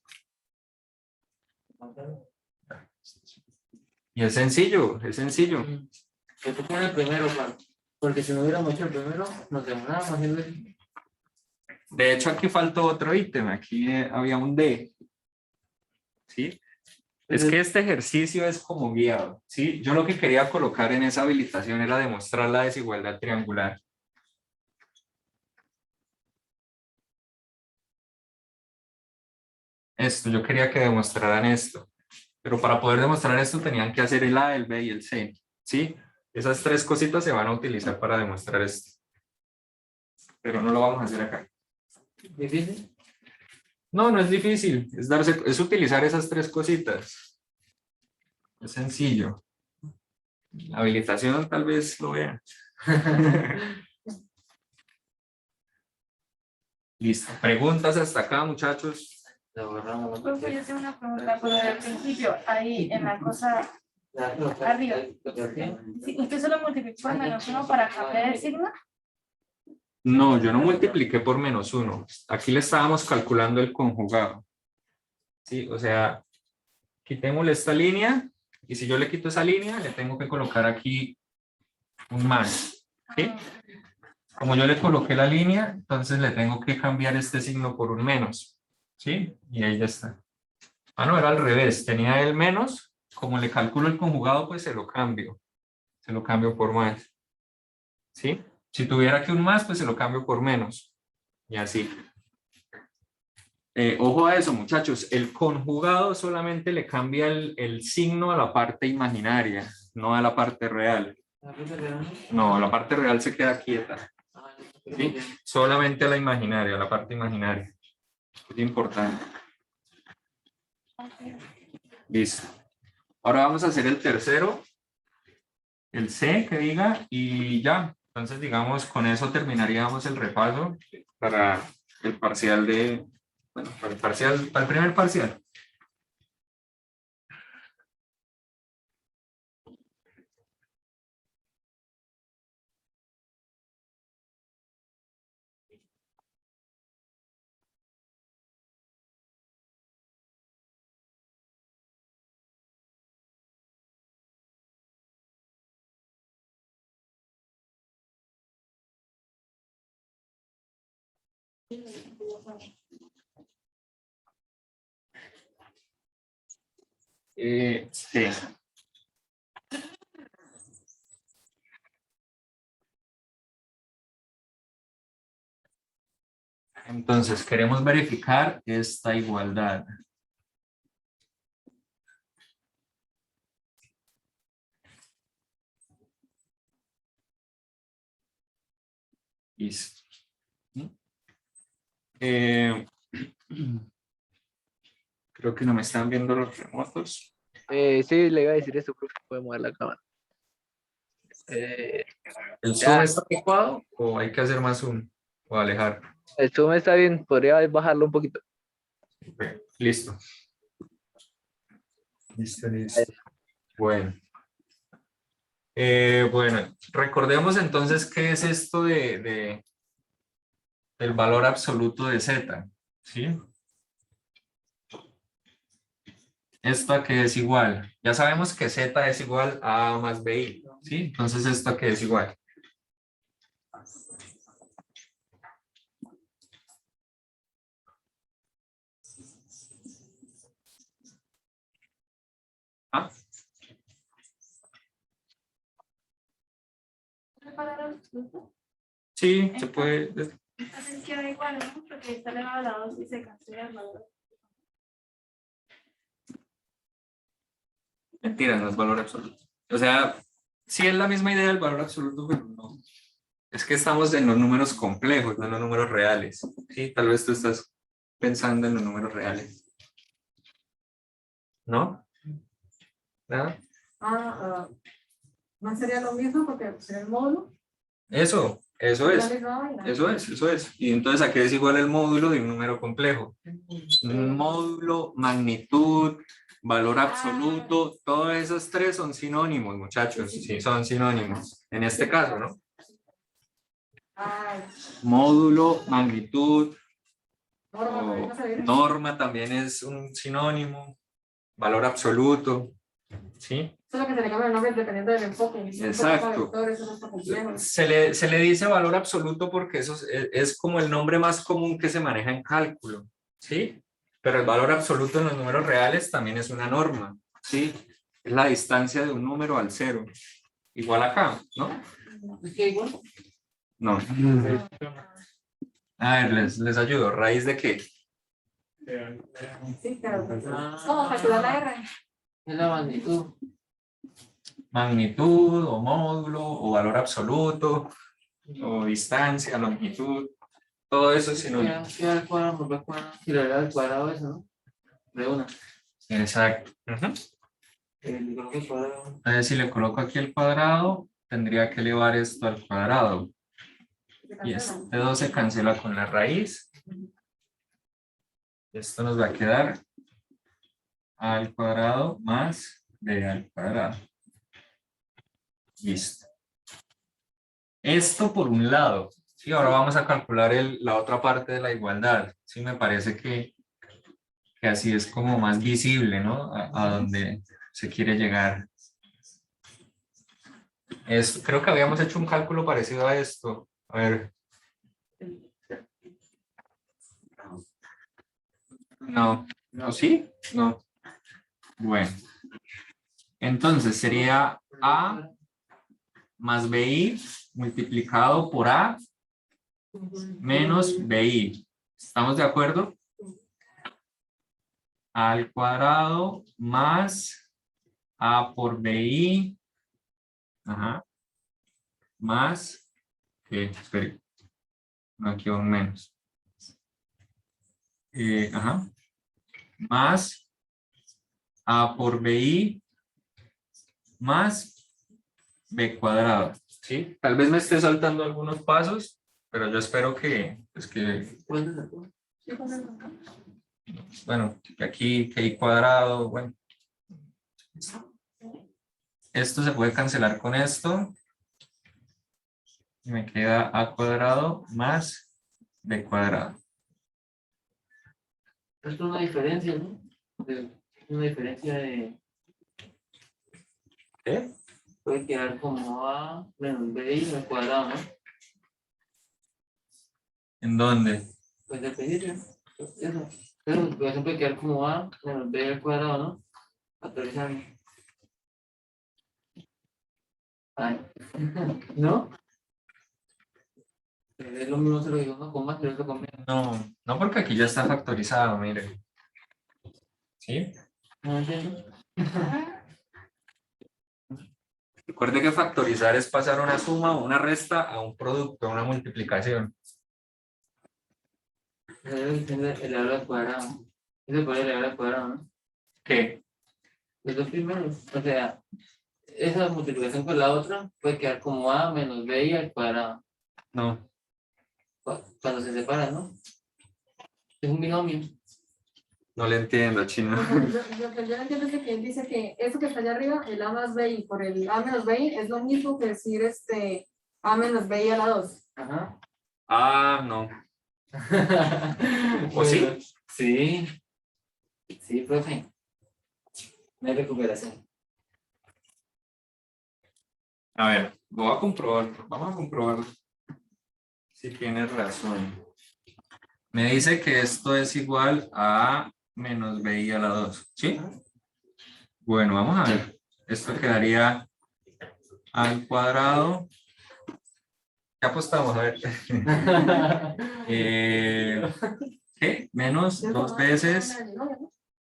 Y es sencillo, es sencillo. Yo te pongo el primero, Juan. Porque si no hubiéramos hecho el primero, nos demorábamos haciendo eso. De hecho, aquí faltó otro ítem. Aquí había un D. ¿Sí? Es que este ejercicio es como guiado. ¿Sí? Yo lo que quería colocar en esa habilitación era demostrar la desigualdad triangular. Esto, yo quería que demostraran esto. Pero para poder demostrar esto tenían que hacer el A, el B y el C. ¿Sí? Esas 3 cositas se van a utilizar para demostrar esto. Pero no lo vamos a hacer acá. ¿Difícil? No, no es difícil. Es utilizar esas 3 cositas. Es sencillo. La habilitación tal vez lo vean. Listo. ¿Preguntas hasta acá, muchachos? Lo borramos. Profe, yo tengo una pregunta, pero al principio, ahí en la cosa, arriba. Sí, ¿usted solo multiplicó por -1 para cambiar el signo? No, yo no multipliqué por -1. Aquí le estábamos calculando el conjugado. Sí, o sea, quitémosle esta línea y si yo le quito esa línea, le tengo que colocar aquí un más. ¿Sí? Como yo le coloqué la línea, entonces le tengo que cambiar este signo por un menos. ¿Sí? Y ahí ya está. Ah, no, era al revés. Tenía el menos. Como le calculo el conjugado, pues se lo cambio. Se lo cambio por más. ¿Sí? Si tuviera aquí un más, pues se lo cambio por menos. Y así. Ojo a eso, muchachos. El conjugado solamente le cambia el signo a la parte imaginaria, no a la parte real. No, la parte real se queda quieta. ¿Sí? Solamente a la imaginaria, a la parte imaginaria. Es importante. Listo. Ahora vamos a hacer el tercero. El C que diga y ya. Entonces, digamos, con eso terminaríamos el repaso para el parcial de, bueno, para el parcial, para el primer parcial. Sí. Entonces, queremos verificar esta igualdad. Listo. Creo que no me están viendo los remotos. Sí, le iba a decir eso, profe, puede mover la cámara. ¿El Ya, zoom está adecuado o hay que hacer más zoom o alejar? el zoom está bien, podría bajarlo un poquito. Ok, listo. Listo, listo. Bueno. Bueno, recordemos entonces qué es esto del valor absoluto de Z. ¿Sí? Esto que es igual. Ya sabemos que Z es igual a A más BI. ¿Sí? Entonces, esto que es igual. ¿Ah? ¿El valor absoluto? Sí, se puede. Entonces queda igual, ¿no? Porque está elevado a la 2 y se cancela el valor. Mentira, no es valor absoluto. O sea, sí es la misma idea del valor absoluto, pero no. Es que estamos en los números complejos, no en los números reales. Sí, tal vez tú estás pensando en los números reales. ¿No? ¿Nada? No sería lo mismo porque sería el módulo. Eso Es es. la misma vaina. Eso es. Y entonces, ¿a qué es igual el módulo de un número complejo? Un módulo, magnitud, valor absoluto, todos esos tres son sinónimos, muchachos. Sí, son sinónimos. En este caso, ¿no? Ah, Módulo, magnitud, norma, o también no se ve. norma también es un sinónimo, valor absoluto. ¿Sí? Solo que se le cambia el nombre dependiendo del enfoque. Exacto. Eso no está complejo. Se le dice valor absoluto porque eso es como el nombre más común que se maneja en cálculo, ¿sí? Pero el valor absoluto en los números reales también es una norma, ¿sí? Es la distancia de un número al cero. Igual acá, ¿no? Es que igual. No. A ver, les ayudo. ¿Raíz de qué? Sí, claro. Ah, ¿Cómo calcular la R? es la magnitud. Magnitud, o módulo, o valor absoluto, o distancia, longitud. Todo eso es sinónimo. Queda al cuadrado por B cuadrado. Si le da al cuadrado eso, ¿no? De una. Exacto. Ujú. Le coloco el cuadrado. Entonces, si le coloco aquí el cuadrado, tendría que elevar esto al cuadrado. Y este 2 se cancela con la raíz. Esto nos va a quedar a al cuadrado más b al cuadrado. Listo. Esto por un lado. Sí, ahora vamos a calcular la otra parte de la igualdad. Sí, me parece que así es como más visible, ¿no? A donde se quiere llegar. Creo que habíamos hecho un cálculo parecido a esto. A ver. No, no, sí, no. Bueno. Entonces sería A más BI multiplicado por A menos BI. ¿Estamos de acuerdo? A al cuadrado más A por BI. Ajá. Más. Espere. No, aquí va un menos. Ajá. Más A por BI más B cuadrado. ¿Sí? Tal vez me esté saltando algunos pasos, pero yo espero que, pues que, bueno, que aquí, que I cuadrado, bueno. Esto se puede cancelar con esto. Y me queda A cuadrado más B cuadrado. Esto es una diferencia, ¿no? Una diferencia de. ¿Qué? Puede quedar como A menos B y al cuadrado, ¿no? ¿En dónde? Pues de pedirle. Eso. Pero por ejemplo, puede quedar como A menos B al cuadrado, ¿no? Actualizando. Ay. ¿No? Es lo mismo se lo digo, ¿no? Con más, pero eso con menos. No, no porque aquí ya está factorizado, mire. ¿Sí? No entiendo. Recuerde que factorizar es pasar una suma o una resta a un producto, a una multiplicación. Elevar al cuadrado. Eso puede elevar al cuadrado, ¿no? ¿Qué? Los dos primeros. O sea, esa multiplicación con la otra puede quedar como A menos B al cuadrado. No. Cuando se separan, ¿no? Es un binomio. No le entiendo, chino. Lo que yo no entiendo es que él dice que eso que está allá arriba, el A más BI por el A menos BI, es lo mismo que decir A menos BI a la 2. Ajá. Ah, no. ¿O sí? Sí. Sí, profe. No hay recuperación. A ver, voy a comprobarlo. Vamos a comprobarlo. Si tienes razón. Me dice que esto es igual a menos BI a la 2. ¿Sí? Bueno, vamos a ver. Esto quedaría al cuadrado. ¿Qué apostamos? A ver. ¿Qué? Menos 2 veces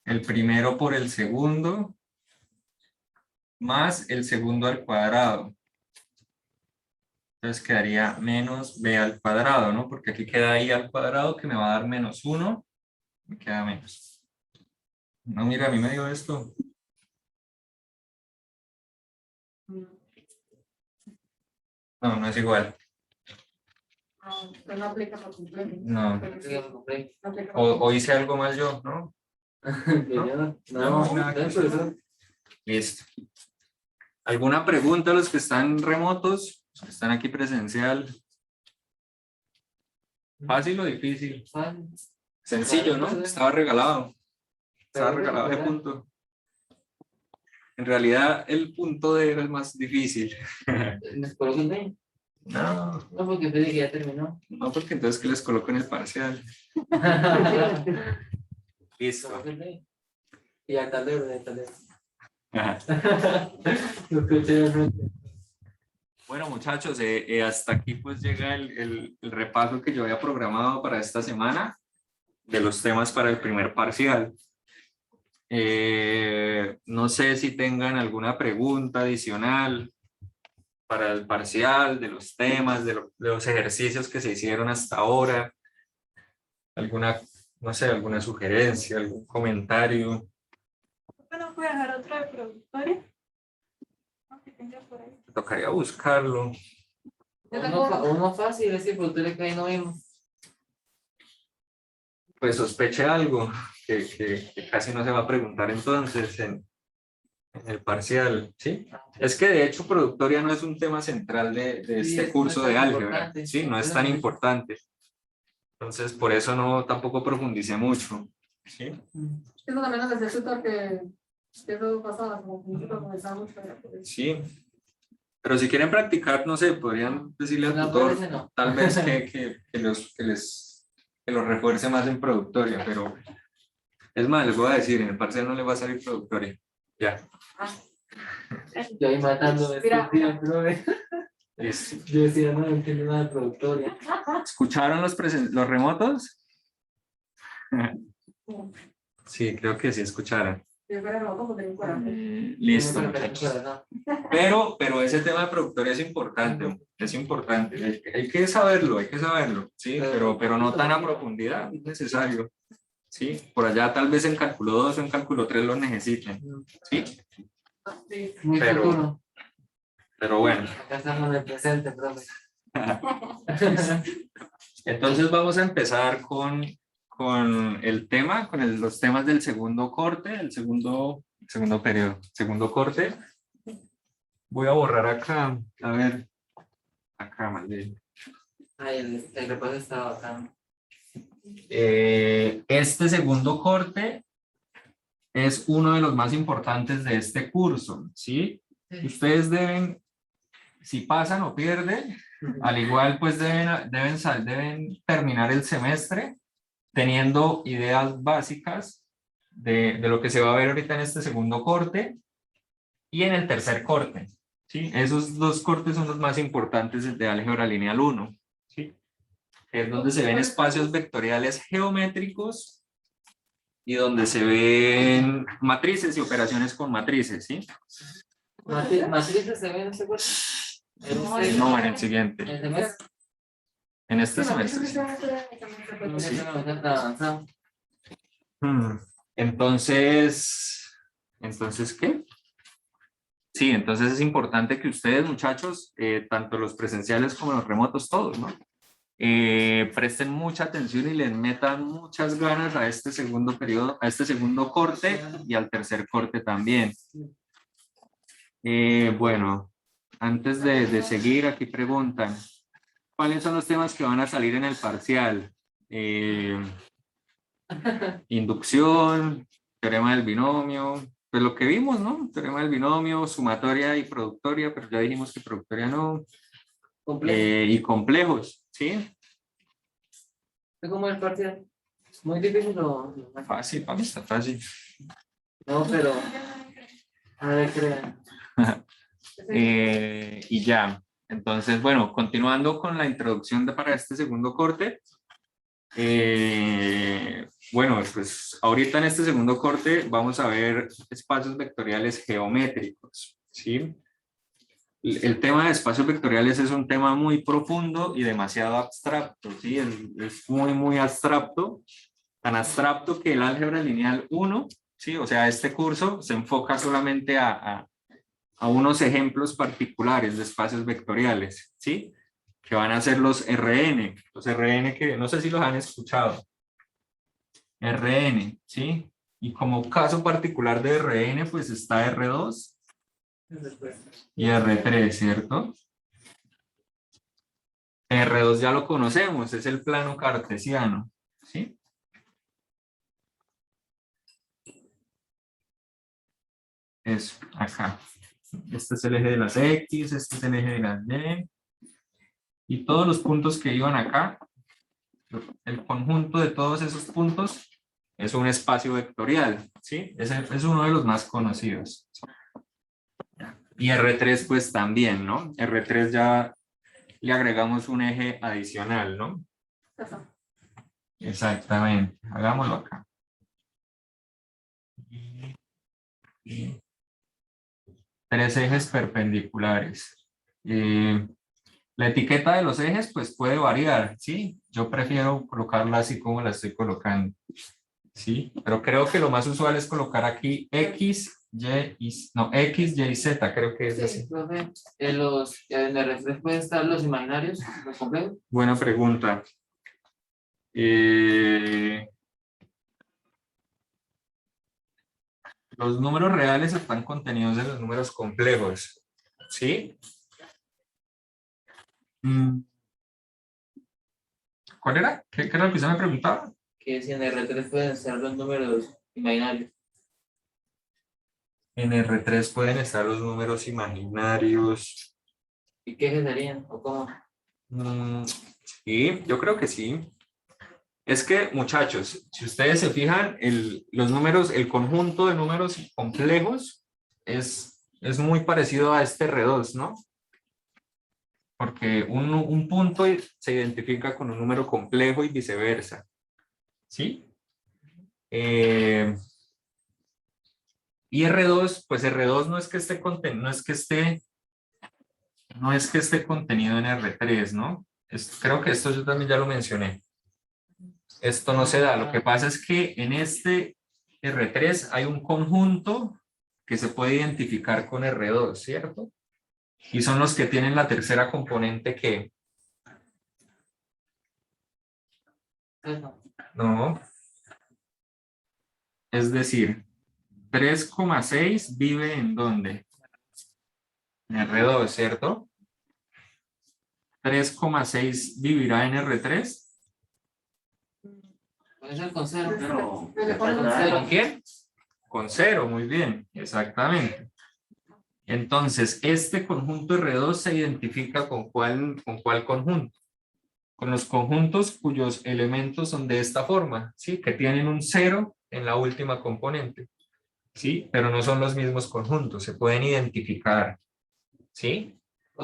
el primero por el segundo más el segundo al cuadrado. Entonces quedaría menos b al cuadrado, ¿no? Porque aquí queda i al cuadrado que me va a dar menos 1. Me queda menos. No, mira, a mí me dio esto. No, no es igual. No aplica por completo. No. No aplica por O hice algo mal yo, ¿no? No, nada que profesor. Listo. ¿Alguna pregunta a los que están remotos? Los que están aquí presencial. ¿Fácil o difícil? Sencillo, ¿no? Estaba regalado. Estaba regalado de punto. En realidad, el punto D era el más difícil. ¿Les coloco el D? No, No, porque pensé que ya terminó. no, porque entonces que les coloco en el parcial. Listo. Coloco el D. Y al tablero, al tablero. Ajá. Lo escuché de frente. Bueno, muchachos, hasta aquí pues llega el repaso que yo había programado para esta semana de los temas para el primer parcial. No sé si tengan alguna pregunta adicional para el parcial, de los temas, de los ejercicios que se hicieron hasta ahora. Alguna, no sé, alguna sugerencia, algún comentario. ¿Por qué no puede dejar otro de productoria? No, que tenga por ahí. Tocaría buscarlo. Uno fácil, es que por que ahí no vimos. Pues sospeché algo que casi no se va a preguntar entonces en el parcial, ¿sí? Es que de hecho productoria no es un tema central de Sí, este no curso es tan de álgebra, importante. ¿sí? No es tan importante. Entonces por eso no tampoco profundicé mucho, ¿sí? Eso también nos decía el tutor que eso pasaba, como que nosotros comenzaba mucho. Sí. Pero si quieren practicar, no sé, podrían decirle al No, tutor parece no. tal vez que los refuerce más en productoria, pero es más, les voy a decir, en el parcial no le va a salir productoria. Ya. Yo ahí matándome. Mira. Listo. Yo decía, no entiendo nada de productoria. ¿Escucharon los remotos? Sí, creo que sí escucharon. Yo fuera roto, pues tenía un coraje. Listo, No, muchachos. no. Pero ese tema de productoria es importante, hay que saberlo, sí, pero no tan a profundidad, es necesario, sí, por allá tal vez en cálculo 2 o en cálculo 3 lo necesiten, sí, Muy Pero- futuro. pero bueno, Acá estamos en el presente, profe. entonces vamos a empezar con el tema, los temas del segundo corte, el segundo periodo, segundo corte. Voy a borrar acá, a ver, acá más bien. Ay, el repaso estaba bacán. Este segundo corte es uno de los más importantes de este curso, ¿sí? Ustedes deben, si pasan o pierden, al igual pues deben terminar el semestre teniendo ideas básicas de lo que se va a ver ahorita en este segundo corte y en el tercer corte, ¿sí? Esos dos cortes son los más importantes de álgebra lineal 1, ¿sí? Es donde se ven espacios vectoriales geométricos y donde se ven matrices y operaciones con matrices, ¿sí? ¿Matrices se ven en ese cuerpo? No, en el siguiente. ¿En el semestre? En este semestre. Sí. No sé si me gusta tan avanzado. Entonces, ¿qué? Sí, entonces es importante que ustedes, muchachos, tanto los presenciales como los remotos, todos, ¿no? Presten mucha atención y les metan muchas ganas a este segundo periodo, a este segundo corte y al tercer corte también. Bueno, antes de seguir, aquí preguntan, ¿cuáles son los temas que van a salir en el parcial? Inducción, teorema del binomio, pues lo que vimos, ¿no? Teorema del binomio, sumatoria y productoria, pero ya dijimos que productoria no. Complejo. Y complejos, ¿sí? ¿Es como el parcial? ¿Muy difícil o...? Fácil, está fácil. No, pero A ver, crean. Y ya. Entonces, bueno, continuando con la introducción para este segundo corte. Bueno, pues ahorita en este segundo corte vamos a ver espacios vectoriales geométricos, ¿sí? El tema de espacios vectoriales es un tema muy profundo y demasiado abstracto, ¿sí? Es muy, muy abstracto, tan abstracto que el álgebra lineal 1, ¿sí? O sea, este curso se enfoca solamente a unos ejemplos particulares de espacios vectoriales, ¿sí? Que van a ser los RN que no sé si los han escuchado. RN, ¿sí? Y como caso particular de RN, pues está R2 y R3, ¿cierto? R2 ya lo conocemos, es el plano cartesiano, ¿sí? Eso, acá. Este es el eje de las X, este es el eje de las Y. Y todos los puntos que iban acá, el conjunto de todos esos puntos es un espacio vectorial, ¿sí? Ese es uno de los más conocidos. Y R3 pues también, ¿no? R3 ya le agregamos un eje adicional, ¿no? Exactamente, hagámoslo acá. Tres ejes perpendiculares. La etiqueta de los ejes pues puede variar, ¿sí? Yo prefiero colocarla así como la estoy colocando, ¿sí? Pero creo que lo más usual es colocar aquí X, Y, no, X, Y, Z, creo que es así. Profe, en R3 pueden estar los imaginarios, los complejos. Buena pregunta. Los números reales están contenidos en los números complejos, ¿sí? ¿Cuál era? ¿Qué era lo que usted me preguntaba? Que si en R3 pueden estar los números imaginarios. En R3 pueden estar los números imaginarios. ¿Y qué ejes serían? ¿O cómo? Sí, yo creo que sí. Es que, muchachos, si ustedes se fijan, los números, el conjunto de números complejos es muy parecido a este R2, ¿no? Porque un punto se identifica con un número complejo y viceversa, ¿sí? Y R2, pues R2 no es que esté contenido, no es que esté contenido en R3, ¿no? Creo que esto yo también ya lo mencioné. Esto no se da. Lo que pasa es que en este R3 hay un conjunto que se puede identificar con R2, ¿cierto? Y son los que tienen la tercera componente que... No. Es decir, 3,6 vive ¿en dónde? En R2, ¿cierto? 3,6 vivirá en R3. Puede ser con 0. ¿Con quién? Con 0, muy bien, exactamente. Entonces, este conjunto R2 se identifica con cuál conjunto. Con los conjuntos cuyos elementos son de esta forma, ¿sí? Que tienen un 0 en la última componente, ¿sí? Pero no son los mismos conjuntos, se pueden identificar, ¿sí?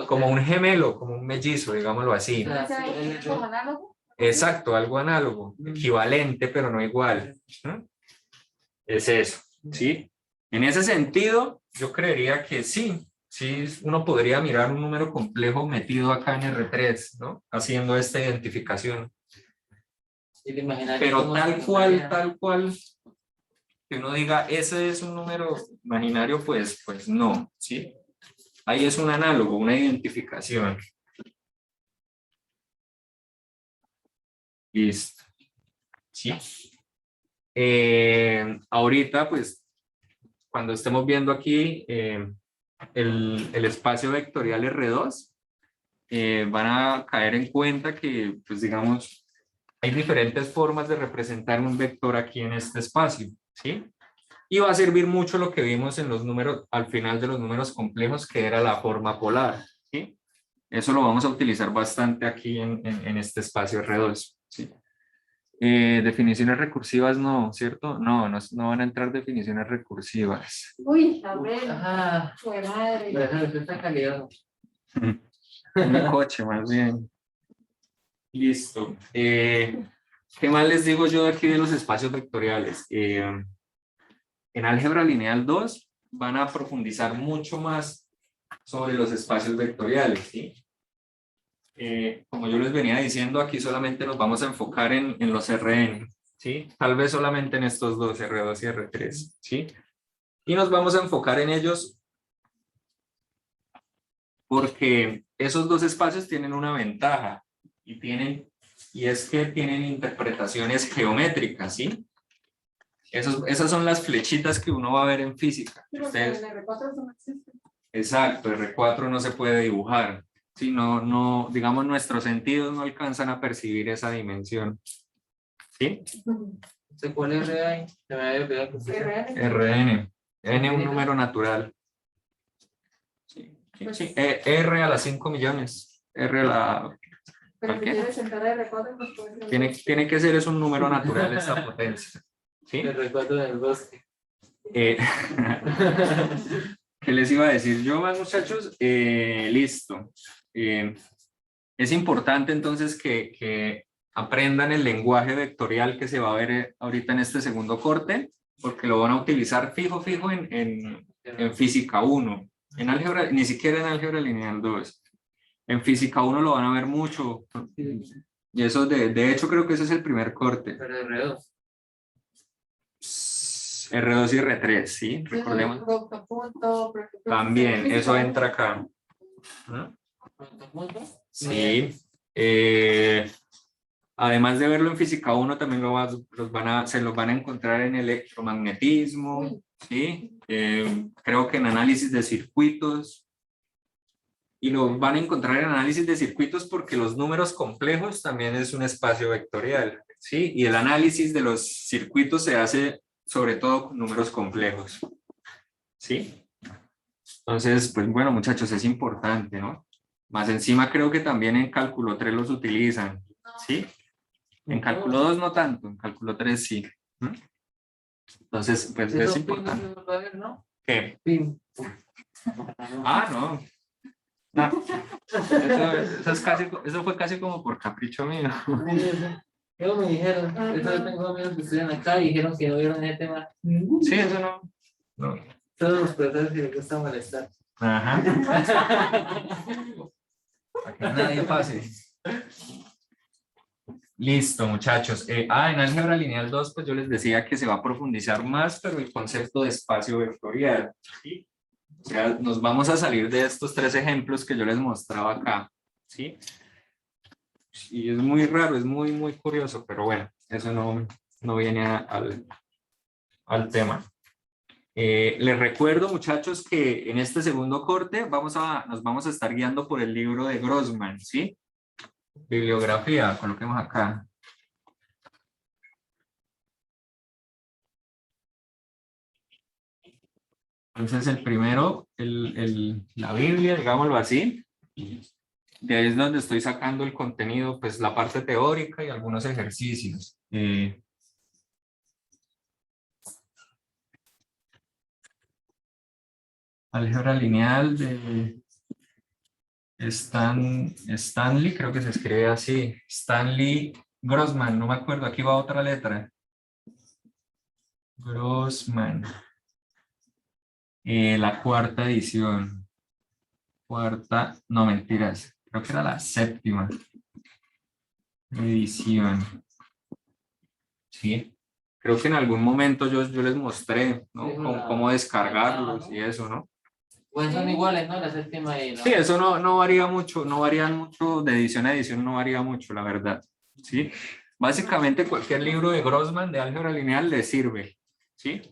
Como un gemelo, como un mellizo, digámoslo así. ¿Como análogo? Exacto, algo análogo, equivalente, pero no igual. ¿Mm? Es eso, ¿sí? En ese sentido, yo creería que sí, uno podría mirar un número complejo metido acá en R3, ¿no? Haciendo esta identificación. Pero tal cual, que uno diga, ese es un número imaginario, pues no, ¿sí? Ahí es un análogo, una identificación. Listo. ¿Sí? Ahorita, pues, cuando estemos viendo aquí el espacio vectorial R2, van a caer en cuenta que, pues, digamos, hay diferentes formas de representar un vector aquí en este espacio, ¿sí? Y va a servir mucho lo que vimos en los números, al final de los números complejos, que era la forma polar, ¿sí? Eso lo vamos a utilizar bastante aquí en este espacio R2, ¿sí? Definiciones recursivas no, ¿cierto? No, no van a entrar definiciones recursivas. Uy, a ver, Ajá. fue madre. Usted está calidad. Un coche, más bien. Listo. ¿Qué más les digo yo aquí de los espacios vectoriales? En álgebra lineal 2 van a profundizar mucho más sobre los espacios vectoriales, ¿sí? Como yo les venía diciendo, aquí solamente nos vamos a enfocar en los Rn, ¿sí? Tal vez solamente en estos dos, R2 y R3, ¿sí? Y nos vamos a enfocar en ellos porque esos dos espacios tienen una ventaja y es que tienen interpretaciones geométricas, ¿sí? Esas son las flechitas que uno va a ver en física. Pero Ustedes- en R4 eso no existe. Exacto, R4 no se puede dibujar. Si no, digamos, nuestros sentidos no alcanzan a percibir esa dimensión. ¿Sí? ¿Se cuál es R ahí? Se me había olvidado que usted- RN. Rn. N un número natural. Sí, sí, sí. R a las 5 millones. R a la... Pero si ¿Por qué? quieres entrar a R4, pues puede ser. Tiene que ser es un número natural esta potencia. ¿Sí? El recuerdo del bosque. Eh, ¿Qué les iba a decir yo más, muchachos? Listo. Es importante entonces que aprendan el lenguaje vectorial que se va a ver ahorita en este segundo corte, porque lo van a utilizar fijo en física 1. En álgebra, ni siquiera en álgebra lineal 2. En física 1 lo van a ver mucho. Y eso, de hecho, creo que ese es el primer corte. Pero R2. R2 y R3, ¿sí? Recordemos. Producto punto, También, eso entra acá. ¿No? ¿Cuántos puntos? Sí. Además de verlo en física 1, también se los van a encontrar en electromagnetismo, ¿sí? Creo que en análisis de circuitos. Y lo van a encontrar en análisis de circuitos porque los números complejos también es un espacio vectorial, ¿sí? Y el análisis de los circuitos se hace sobre todo con números complejos, ¿sí? Entonces, pues bueno, muchachos, es importante, ¿no? Más encima creo que también en cálculo 3 los utilizan, ¿sí? En cálculo 2 no tanto, en cálculo 3 sí. ¿Mm? Entonces, pues es importante. Pin, va a ver, ¿no? ¿Qué? Pin. Ah, no. No. Eso fue casi como por capricho mío. Yo me dijeron, yo tengo amigos que estudian acá y dijeron que no vieron ese tema. Sí, eso no. Todos los profesores que les gusta molestar. Ajá. Para que nadie pase. Listo, muchachos. En álgebra lineal 2, pues yo les decía que se va a profundizar más, pero el concepto de espacio vectorial, ¿sí? O sea, nos vamos a salir de estos 3 ejemplos que yo les mostraba acá, ¿sí? Y es muy raro, es muy curioso, pero bueno, eso no viene al tema. Les recuerdo, muchachos, que en este segundo corte nos vamos a estar guiando por el libro de Grossman, ¿sí? Bibliografía, coloquemos acá. Entonces el primero, la Biblia, digámoslo así. De ahí es donde estoy sacando el contenido, pues la parte teórica y algunos ejercicios. Álgebra lineal de Stanley, creo que se escribe así. Stanley Grossman, no me acuerdo, aquí va otra letra. Grossman. La 4ª edición. No mentiras, creo que era la 7ª edición. Sí, creo que en algún momento yo les mostré, ¿no? Cómo descargarlos y eso, ¿no? Pues son iguales, ¿no? La séptima y la... Sí, eso no varía mucho, no varían mucho, de edición a edición no varía mucho, la verdad. ¿Sí? Básicamente cualquier libro de Grossman de álgebra lineal le sirve, ¿sí?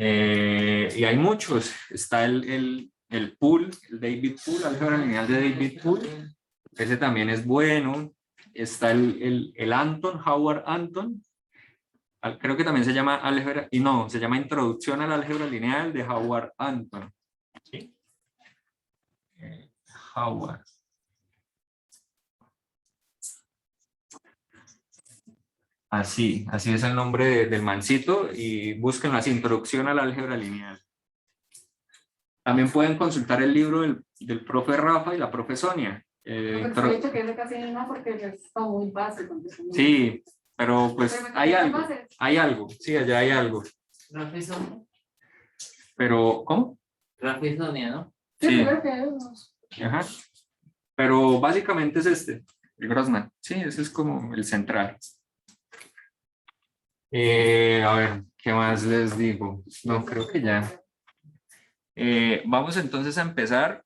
Y hay muchos. Está el Poole, el David Poole, álgebra lineal de David Poole. Ese también es bueno. Está el Anton, Howard Anton. Creo que también se llama álgebra, y no, se llama Introducción al álgebra lineal de Howard Anton. ¿Sí? Howard. así es el nombre del mancito y busquen las Introducción a la álgebra lineal. También pueden consultar el libro del profe Rafa y la profe Sonia. Pero se ha dicho que es de casi no porque es como muy básico. Sí, pero pues Pero hay ¿qué algo, bases? hay algo, sí, allá hay algo. Rafa y Sonia. Pero, ¿cómo? Rafa y Sonia, ¿no? Sí, Sí. creo que es. Ajá. Pero básicamente es este, el Grossman. Sí, ese es como el central. A ver, ¿qué más les digo? No, creo que ya. Vamos entonces a empezar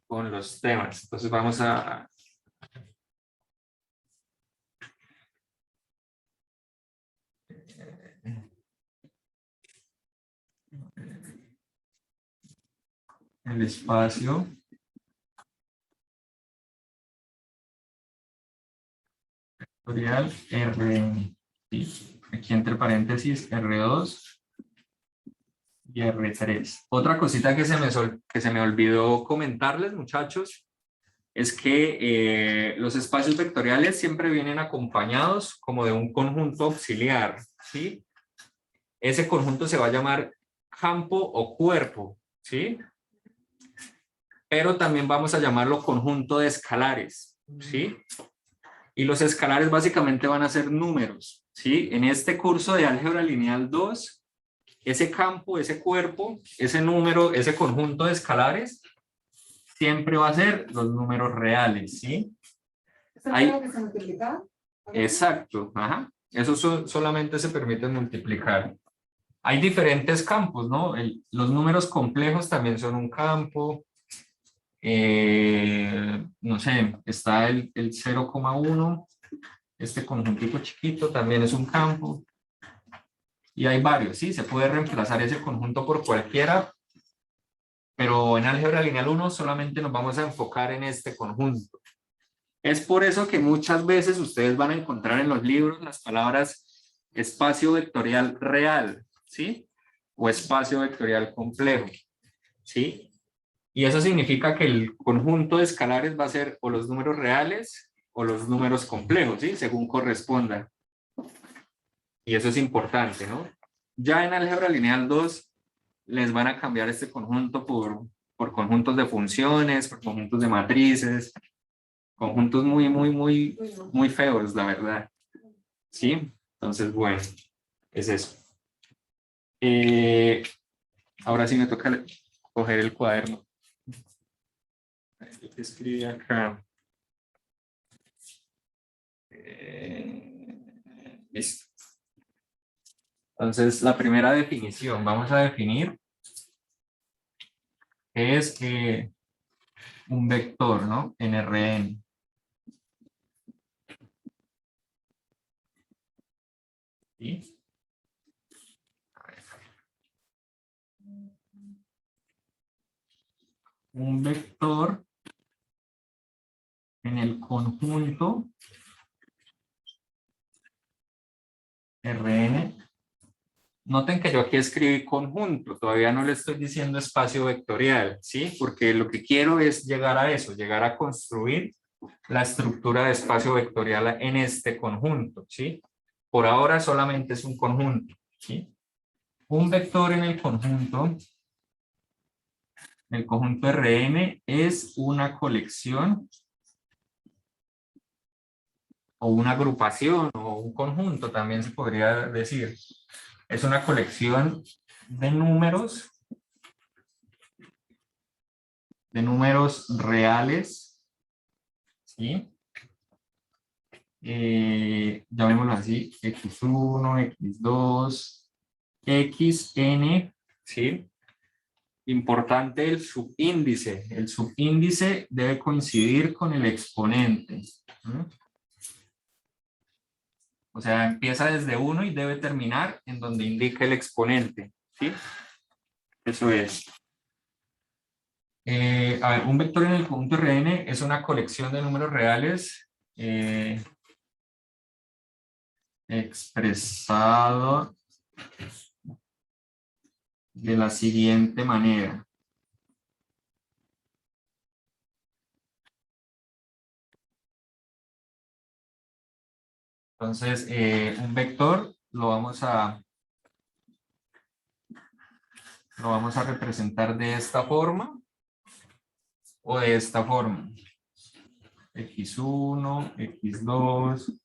con los temas. Entonces vamos a... El espacio vectorial R, sí, aquí entre paréntesis R2 y R3. Otra cosita que se me olvidó comentarles, muchachos, es que los espacios vectoriales siempre vienen acompañados como de un conjunto auxiliar, ¿sí? Ese conjunto se va a llamar campo o cuerpo, ¿sí? Pero también vamos a llamarlo conjunto de escalares, ¿sí? Y los escalares básicamente van a ser números, ¿sí? En este curso de álgebra lineal 2, ese campo, ese cuerpo, ese número, ese conjunto de escalares, siempre va a ser los números reales, ¿sí? ¿Eso Hay- es lo que se multiplica? Exacto, ajá. Eso solamente se permite multiplicar. Hay diferentes campos, ¿no? Los números complejos también son un campo. No sé, está el 0,1. Este conjuntito chiquito también es un campo. Y hay varios, ¿sí? Se puede reemplazar ese conjunto por cualquiera. Pero en álgebra lineal 1 solamente nos vamos a enfocar en este conjunto. Es por eso que muchas veces ustedes van a encontrar en los libros las palabras espacio vectorial real, ¿sí? O espacio vectorial complejo, ¿sí? Y eso significa que el conjunto de escalares va a ser o los números reales o los números complejos, ¿sí? Según corresponda. Y eso es importante, ¿no? Ya en álgebra lineal 2 les van a cambiar este conjunto por conjuntos de funciones, por conjuntos de matrices, conjuntos muy feos, la verdad. ¿Sí? Entonces, bueno, es eso. Ahora sí me toca coger el cuaderno. Escribí acá. Listo. Entonces, la primera definición, vamos a definir qué es un vector, ¿no? En Rn. ¿Sí? Un vector en el conjunto Rn. Noten que yo aquí escribí conjunto, todavía no le estoy diciendo espacio vectorial, ¿sí? Porque lo que quiero es llegar a eso, llegar a construir la estructura de espacio vectorial en este conjunto, ¿sí? Por ahora solamente es un conjunto, ¿sí? Un vector en el conjunto Rn es una colección o una agrupación o un conjunto, también se podría decir. Es una colección de números reales, ¿sí? Llamémoslo así, x1, x2, xn, ¿sí? Importante el subíndice. El subíndice debe coincidir con el exponente. ¿Mm? O sea, empieza desde 1 y debe terminar en donde indica el exponente, ¿sí? Eso es. A ver, un vector en el conjunto Rn es una colección de números reales expresado de la siguiente manera. Entonces, un vector lo vamos a representar de esta forma o de esta forma. X1, X2,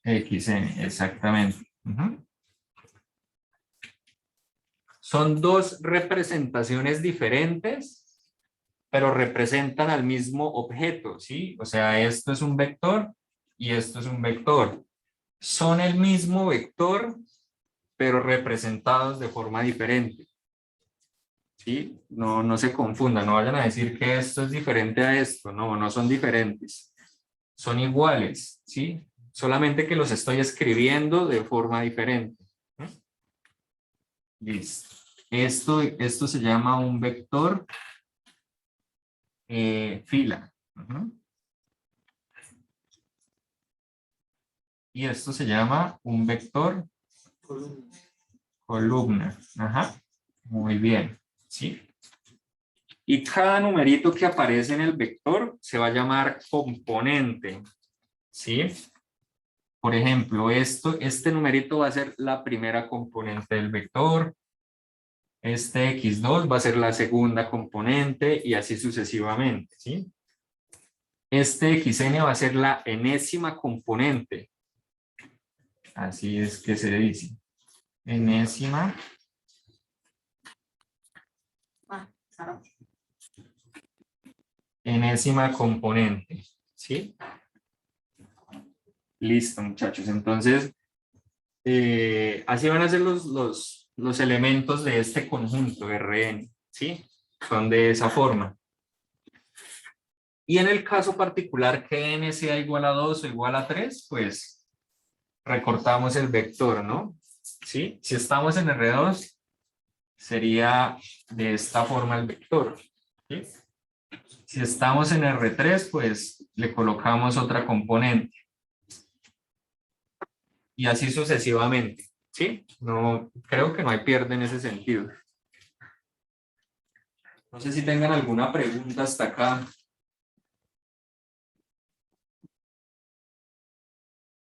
Xn, exactamente. Ujú. Son dos representaciones diferentes, pero representan al mismo objeto, ¿sí? O sea, esto es un vector y esto es un vector. Son el mismo vector, pero representados de forma diferente. ¿Sí? No se confundan, no vayan a decir que esto es diferente a esto. No, no son diferentes. Son iguales, ¿sí? Solamente que los estoy escribiendo de forma diferente. Listo. Esto se llama un vector fila. Ujú. Y esto se llama un vector columna. Ajá. Muy bien. ¿Sí? Y cada numerito que aparece en el vector se va a llamar componente. ¿Sí? Por ejemplo, este numerito va a ser la primera componente del vector. Este X2 va a ser la segunda componente y así sucesivamente. ¿Sí? Este Xn va a ser la enésima componente. Así es que se dice. Enésima. Enésima componente. ¿Sí? Listo, muchachos. Entonces, así van a ser los elementos de este conjunto Rn. ¿Sí? Son de esa forma. Y en el caso particular que n sea igual a 2 o igual a 3, pues recortamos el vector, ¿no? ¿Sí? Si estamos en R2, sería de esta forma el vector. ¿Sí? Si estamos en R3, pues le colocamos otra componente. Y así sucesivamente. ¿Sí? No, creo que no hay pierde en ese sentido. No sé si tengan alguna pregunta hasta acá.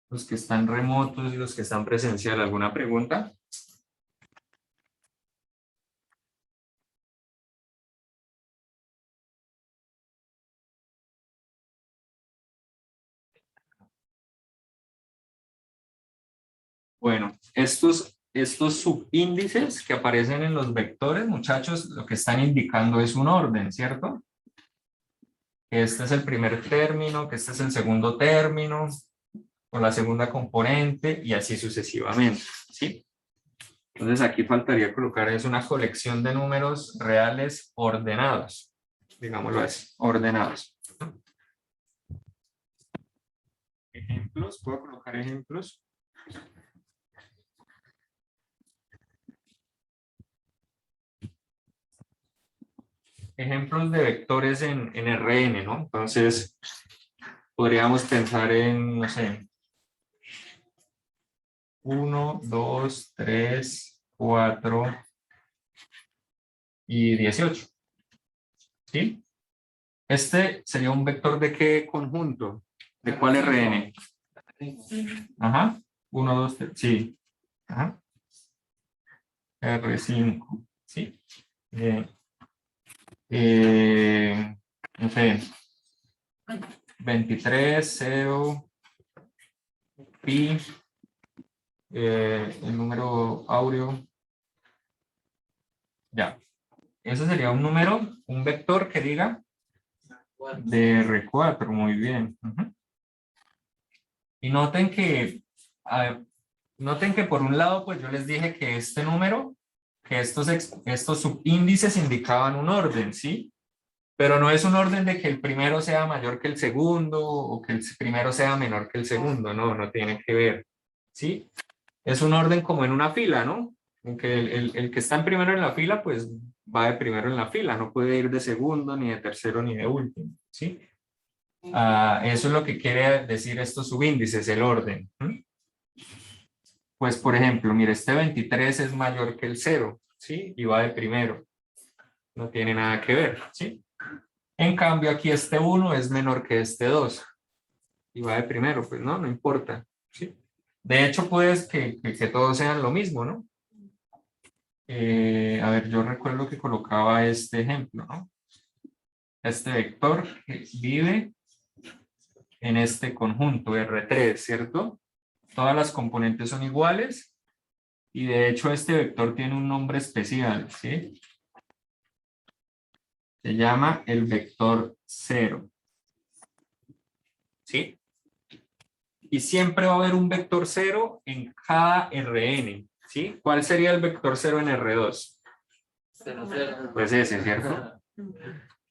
Los que están remotos y los que están presencial, ¿alguna pregunta? Bueno, estos subíndices que aparecen en los vectores, muchachos, lo que están indicando es un orden, ¿cierto? Este es el primer término, que este es el segundo término, o la segunda componente, y así sucesivamente, ¿sí? Entonces aquí faltaría colocar es una colección de números reales ordenados, digámoslo así, ordenados. Ejemplos, ¿puedo colocar ejemplos? Ejemplos de vectores en Rn, ¿no? Entonces, podríamos pensar en, no sé, 1, 2, 3, 4 y 18. ¿Sí? Este sería un vector de qué conjunto? ¿De cuál Rn? Ajá. 1, 2, 3. Sí. Ajá. R5. ¿Sí? Bien. No sé. 23, 0, pi. El número áureo. Ya. Ese sería un número, un vector que diga de R4, muy bien. Uh-huh. Y noten que por un lado, pues yo les dije que este número, que estos subíndices indicaban un orden, ¿sí? Pero no es un orden de que el primero sea mayor que el segundo o que el primero sea menor que el segundo, no tiene que ver, ¿sí? Es un orden como en una fila, ¿no? En que el que está en primero en la fila, pues va de primero en la fila, no puede ir de segundo, ni de tercero, ni de último, ¿sí? Eso es lo que quiere decir estos subíndices, el orden. Pues, por ejemplo, mire, este 23 es mayor que el 0, ¿sí? Y va de primero. No tiene nada que ver, ¿sí? En cambio, aquí este 1 es menor que este 2. y va de primero, pues no importa, ¿sí? De hecho, puedes que todos sean lo mismo, ¿no? A ver, yo recuerdo que colocaba este ejemplo, ¿no? Este vector vive en este conjunto R3, ¿cierto? Todas las componentes son iguales y de hecho este vector tiene un nombre especial, ¿sí? Se llama el vector 0. ¿Sí? Y siempre va a haber un vector 0 en cada Rn, ¿sí? ¿Cuál sería el vector 0 en R2? 0, 0. Pues ese, ¿cierto?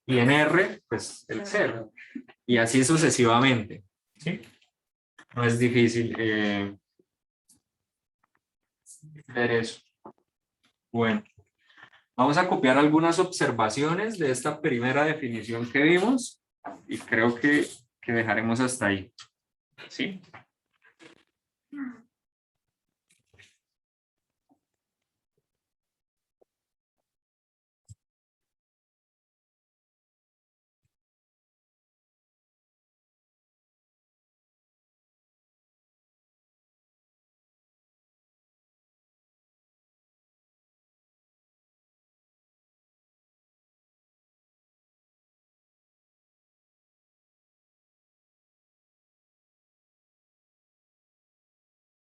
Y en R, pues el 0. Y así sucesivamente, ¿sí? No es difícil ver eso. Bueno, vamos a copiar algunas observaciones de esta primera definición que vimos y creo que dejaremos hasta ahí, ¿sí?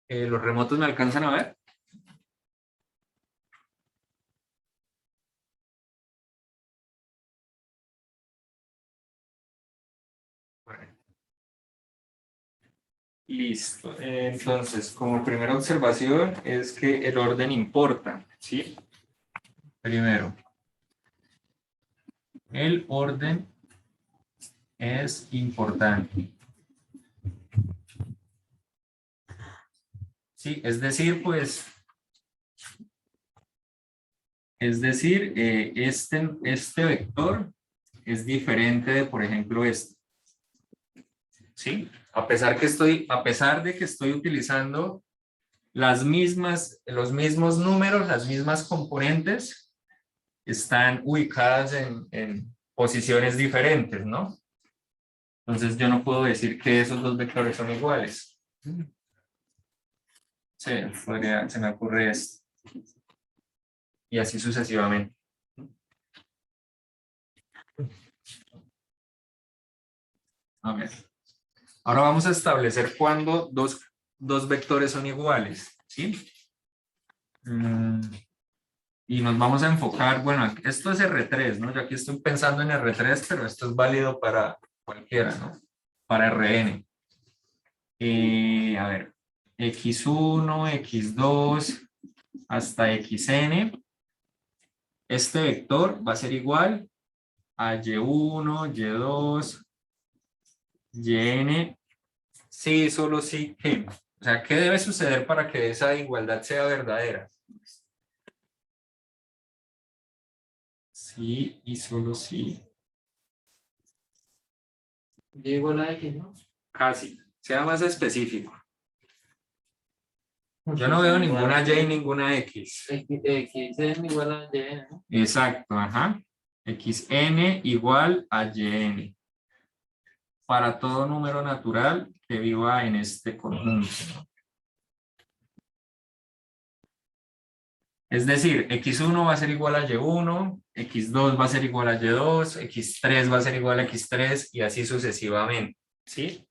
¿Los remotos me alcanzan a ver? Bueno. Listo. Entonces, como primera observación es que el orden importa, ¿sí? Primero, el orden es importante. Sí, es decir, pues, este vector es diferente de, por ejemplo, este. ¿Sí? A pesar de que estoy utilizando los mismos números, las mismas componentes, están ubicadas en posiciones diferentes, ¿no? Entonces yo no puedo decir que esos dos vectores son iguales. Sí, se me ocurre esto. Y así sucesivamente. A ver. Ahora vamos a establecer cuándo dos vectores son iguales, ¿sí? Y nos vamos a enfocar, bueno, esto es R3, ¿no? Yo aquí estoy pensando en R3, pero esto es válido para cualquiera, ¿no? Para Rn. A ver, x1, x2, hasta xn. Este vector va a ser igual a y1, y2, yn, sí, solo sí que. O sea, ¿qué debe suceder para que esa igualdad sea verdadera? Sí y solo sí. Y igual a X, ¿no? Casi. Sea más específico. Yo no veo ninguna y y ninguna x. X es igual a Y, ¿no? Exacto, ajá. xn igual a yn. Para todo número natural que viva en este conjunto, ¿no? Es decir, x1 va a ser igual a y1, x2 va a ser igual a y2, x3 va a ser igual a x3 y así sucesivamente, ¿sí?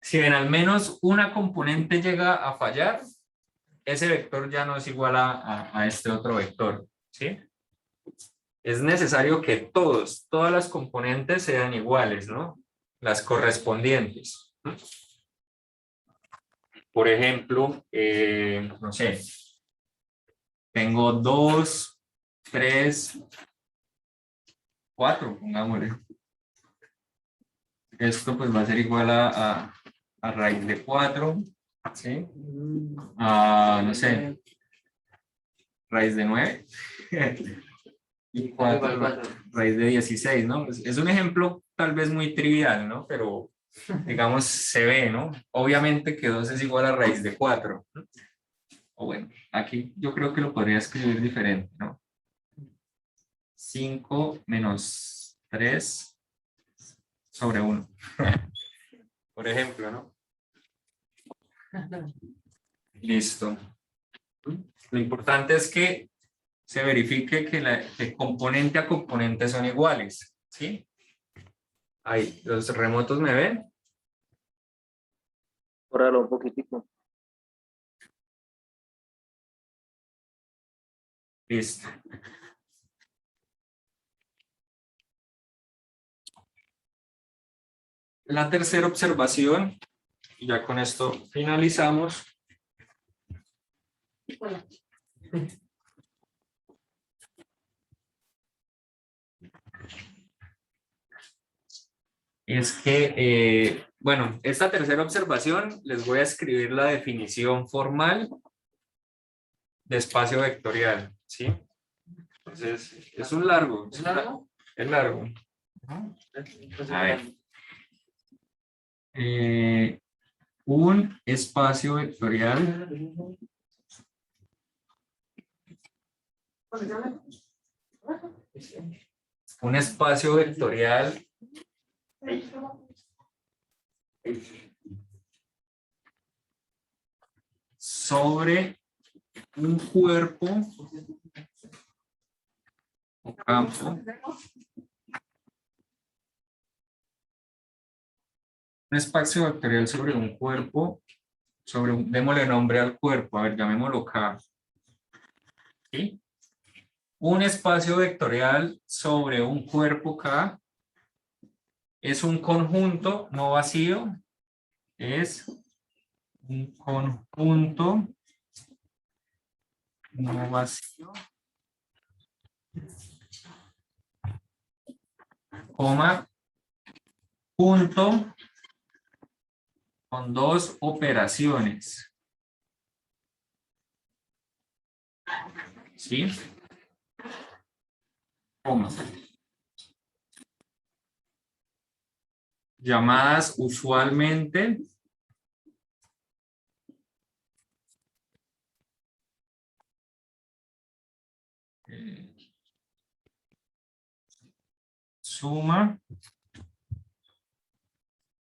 Si en al menos una componente llega a fallar, ese vector ya no es igual a este otro vector, ¿sí? Es necesario que todas las componentes sean iguales, ¿no? Las correspondientes. Por ejemplo, no sé, tengo 2, 3, 4, pongámosle. Esto pues va a ser igual a raíz de 4, ¿sí? No sé, raíz de 9 y 4, raíz de 16, ¿no? Pues es un ejemplo tal vez muy trivial, ¿no? Pero digamos se ve, ¿no? Obviamente que 2 es igual a raíz de 4. O bueno, aquí yo creo que lo podría escribir diferente, ¿no? 5 menos 3 sobre 1. por ejemplo, ¿no? Listo. Lo importante es que se verifique que componente a componente son iguales, ¿sí? Ahí, ¿los remotos me ven? Óralo un poquitico. Listo. La tercera observación, y ya con esto finalizamos. Es que, bueno, esta tercera observación les voy a escribir la definición formal de espacio vectorial, ¿sí? Entonces, es un largo. ¿Es largo? Es largo. A ver. Un espacio vectorial sobre un cuerpo o campo. Un espacio vectorial sobre un cuerpo, démosle nombre al cuerpo, a ver, llamémoslo K. ¿Sí? Un espacio vectorial sobre un cuerpo K es un conjunto no vacío, es un conjunto no vacío, coma, punto con dos operaciones. ¿Sí? Coma. Llamadas usualmente suma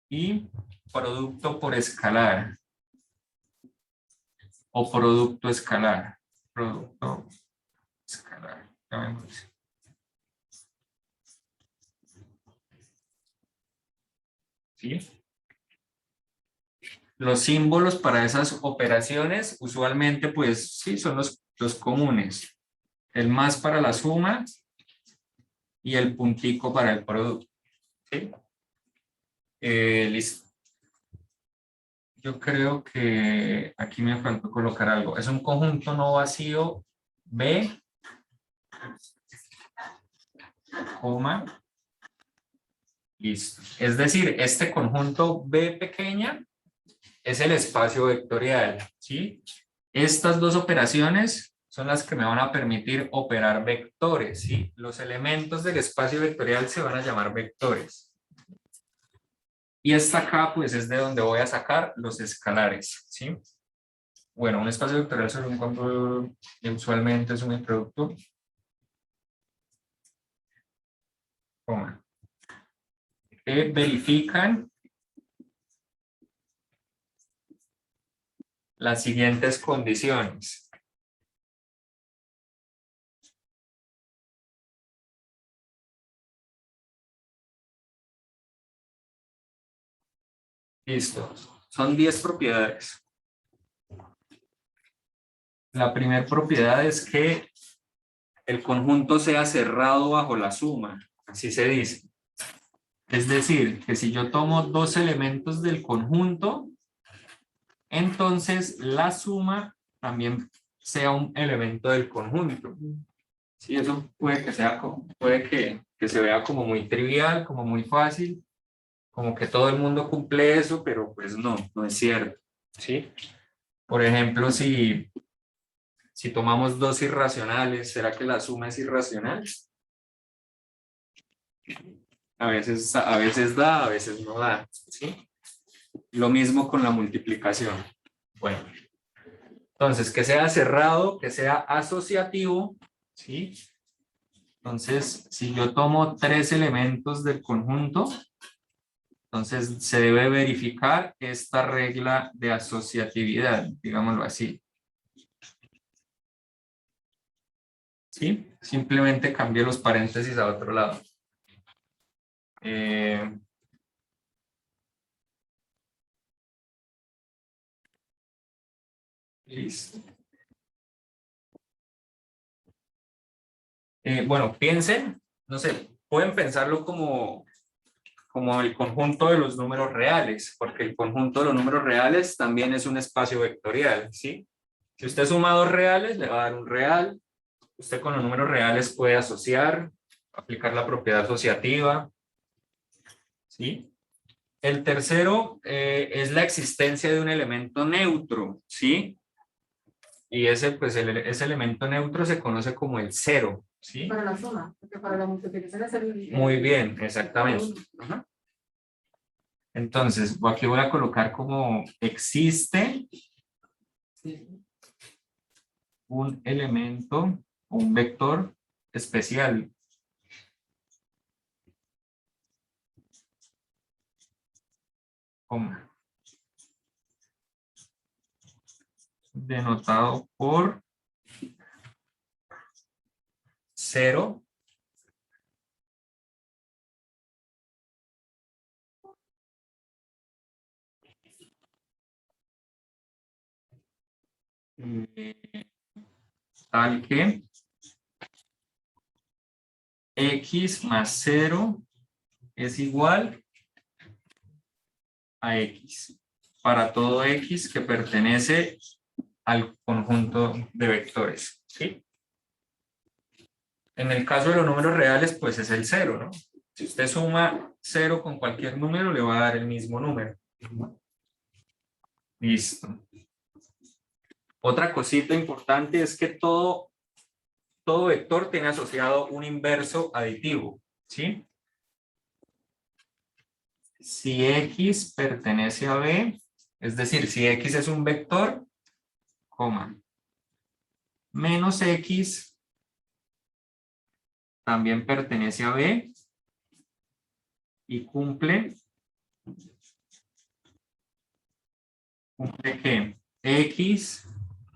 y producto por escalar o producto escalar. Producto escalar. ¿Sí? Los símbolos para esas operaciones usualmente pues sí son los comunes. El más para la suma y el puntico para el producto. ¿Sí? Listo. Yo creo que aquí me faltó colocar algo. Es un conjunto no vacío B, coma, listo. Es decir, este conjunto B pequeña es el espacio vectorial, ¿sí? Estas dos operaciones son las que me van a permitir operar vectores, ¿sí? Los elementos del espacio vectorial se van a llamar vectores. Y esta acá, pues, es de donde voy a sacar los escalares, ¿sí? Bueno, un espacio vectorial sobre un campo usualmente es un producto. Coma. Que verifican las siguientes condiciones. Listo. Son 10 propiedades. La primera propiedad es que el conjunto sea cerrado bajo la suma. Así se dice. Es decir, que si yo tomo dos elementos del conjunto, entonces la suma también sea un elemento del conjunto. Sí, eso puede que sea, puede que se vea como muy trivial, como muy fácil, como que todo el mundo cumple eso, pero pues no es cierto. ¿Sí? Por ejemplo, si tomamos dos irracionales, ¿será que la suma es irracional? A veces da, a veces no da. ¿Sí? Lo mismo con la multiplicación. Bueno, entonces que sea cerrado, que sea asociativo, ¿sí? Entonces, si yo tomo tres elementos del conjunto, Entonces se debe verificar esta regla de asociatividad, digámoslo así. ¿Sí? Simplemente cambié los paréntesis a otro lado. Listo. Bueno, piensen, no sé, pueden pensarlo como el conjunto de los números reales, porque el conjunto de los números reales también es un espacio vectorial, ¿sí? Si usted suma dos reales, le va a dar un real. Usted con los números reales puede asociar, aplicar la propiedad asociativa, ¿sí? El tercero es la existencia de un elemento neutro, ¿sí? Y ese elemento neutro se conoce como el cero, ¿sí? Para la suma, porque para la multiplicación es el... Muy bien, exactamente. Ajá. Entonces, aquí voy a colocar como existe un elemento, un vector especial. Coma. Denotado por 0. Tal que x más 0 es igual a x. Para todo x que pertenece al conjunto de vectores, ¿sí? En el caso de los números reales, pues es el 0, ¿no? Si usted suma 0 con cualquier número, le va a dar el mismo número. Listo. Otra cosita importante es que todo vector tiene asociado un inverso aditivo, ¿sí? Si x pertenece a b, es decir, si x es un vector, coma, menos x también pertenece a b y cumple que x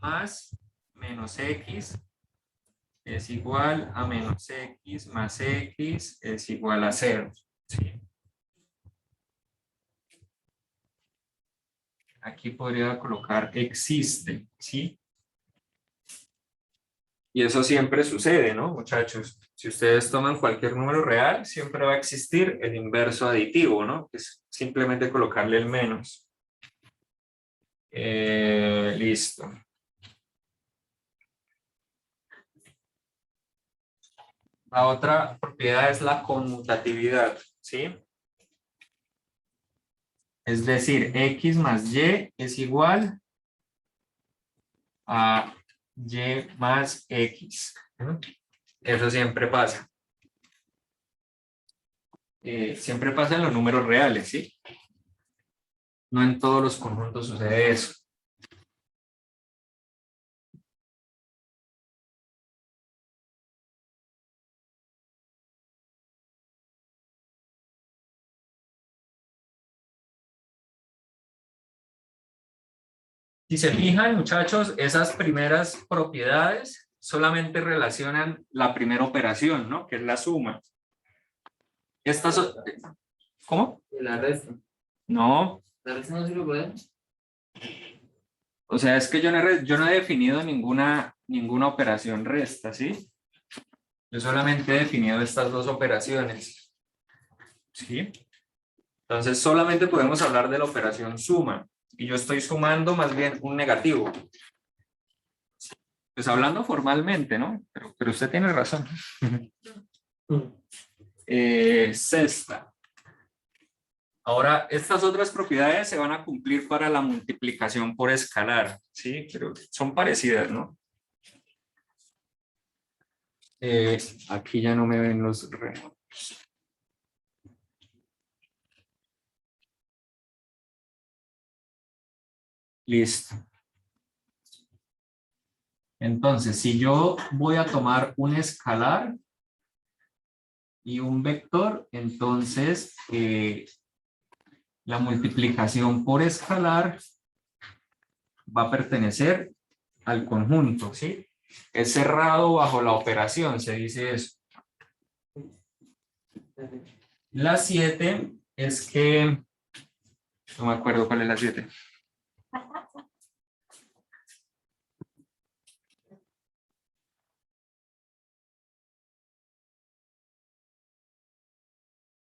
más menos x es igual a menos x más x es igual a 0. ¿Sí? Aquí podría colocar existe, ¿sí? Y eso siempre sucede, ¿no, muchachos? Si ustedes toman cualquier número real, siempre va a existir el inverso aditivo, ¿no? Que es simplemente colocarle el menos. Listo. La otra propiedad es la conmutatividad, ¿sí? Es decir, x más y es igual a y más x. Eso siempre pasa. Siempre pasa en los números reales, ¿sí? No en todos los conjuntos sucede eso. Si se fijan, muchachos, esas primeras propiedades solamente relacionan la primera operación, ¿no? Que es la suma. Estas... ¿Cómo? Y la resta. No. ¿La resta no sirve para eso? O sea, es que yo no he definido ninguna operación resta, ¿sí? Yo solamente he definido estas dos operaciones. ¿Sí? Entonces, solamente podemos hablar de la operación suma. Y yo estoy sumando más bien un negativo. Pues hablando formalmente, ¿no? Pero usted tiene razón. Sexta. Ahora, estas otras propiedades se van a cumplir para la multiplicación por escalar, ¿sí? Pero son parecidas, ¿no? Aquí ya no me ven los remotos. Listo. Entonces, si yo voy a tomar un escalar y un vector, entonces la multiplicación por escalar va a pertenecer al conjunto, ¿sí? Es cerrado bajo la operación, se dice eso. La 7 es que, no me acuerdo cuál es la 7.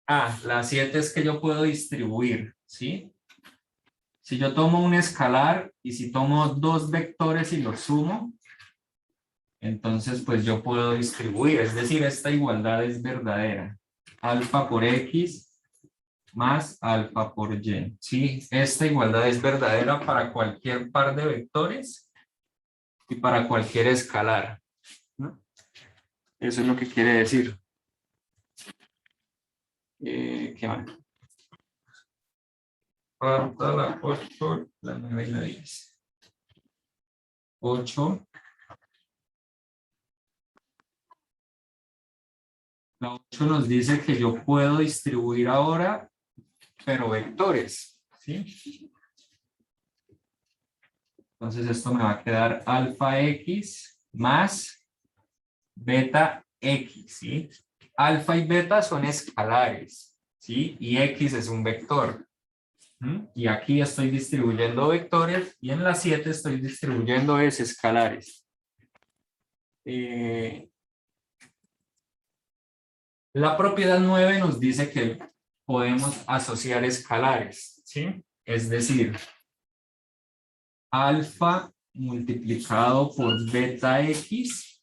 Ah, la 7 es que yo puedo distribuir, ¿sí? Si yo tomo un escalar y si tomo dos vectores y los sumo, entonces pues yo puedo distribuir, es decir, esta igualdad es verdadera. Alfa por X más alfa por Y, ¿sí? Esta igualdad es verdadera para cualquier par de vectores y para cualquier escalar, ¿no? Eso es lo que quiere decir. ¿Qué más? Falta la 8, la 9 y la 10. 8. La 8 nos dice que yo puedo distribuir ahora, pero vectores, ¿sí? Entonces esto me va a quedar alfa X más beta X, ¿sí? Alfa y beta son escalares, ¿sí? Y X es un vector. Y aquí estoy distribuyendo vectores y en la 7 estoy distribuyendo escalares. La propiedad 9 nos dice que podemos asociar escalares, ¿sí? Es decir, alfa multiplicado por beta X,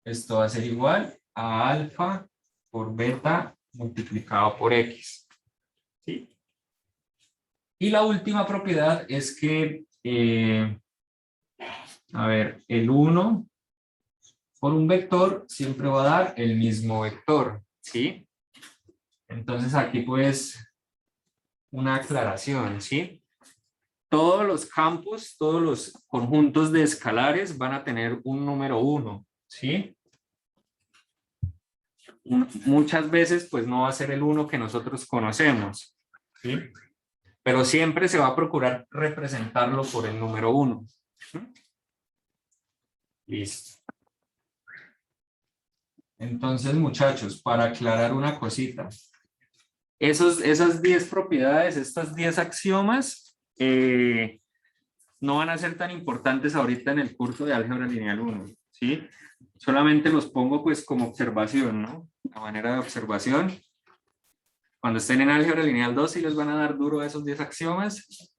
esto va a ser igual a alfa por beta multiplicado por X, ¿sí? Y la última propiedad es que, a ver, el 1 por un vector siempre va a dar el mismo vector, ¿sí? Entonces aquí pues una aclaración, ¿sí? Todos los campos, todos los conjuntos de escalares van a tener un número 1, ¿sí? Muchas veces pues no va a ser el 1 que nosotros conocemos, ¿sí? Pero siempre se va a procurar representarlo por el número 1. Listo. Entonces, muchachos, para aclarar una cosita. Esas 10 propiedades, estas 10 axiomas, no van a ser tan importantes ahorita en el curso de álgebra lineal 1, ¿sí? Solamente los pongo pues como observación, ¿no? A manera de observación. Cuando estén en álgebra lineal 2 sí les van a dar duro a esos 10 axiomas.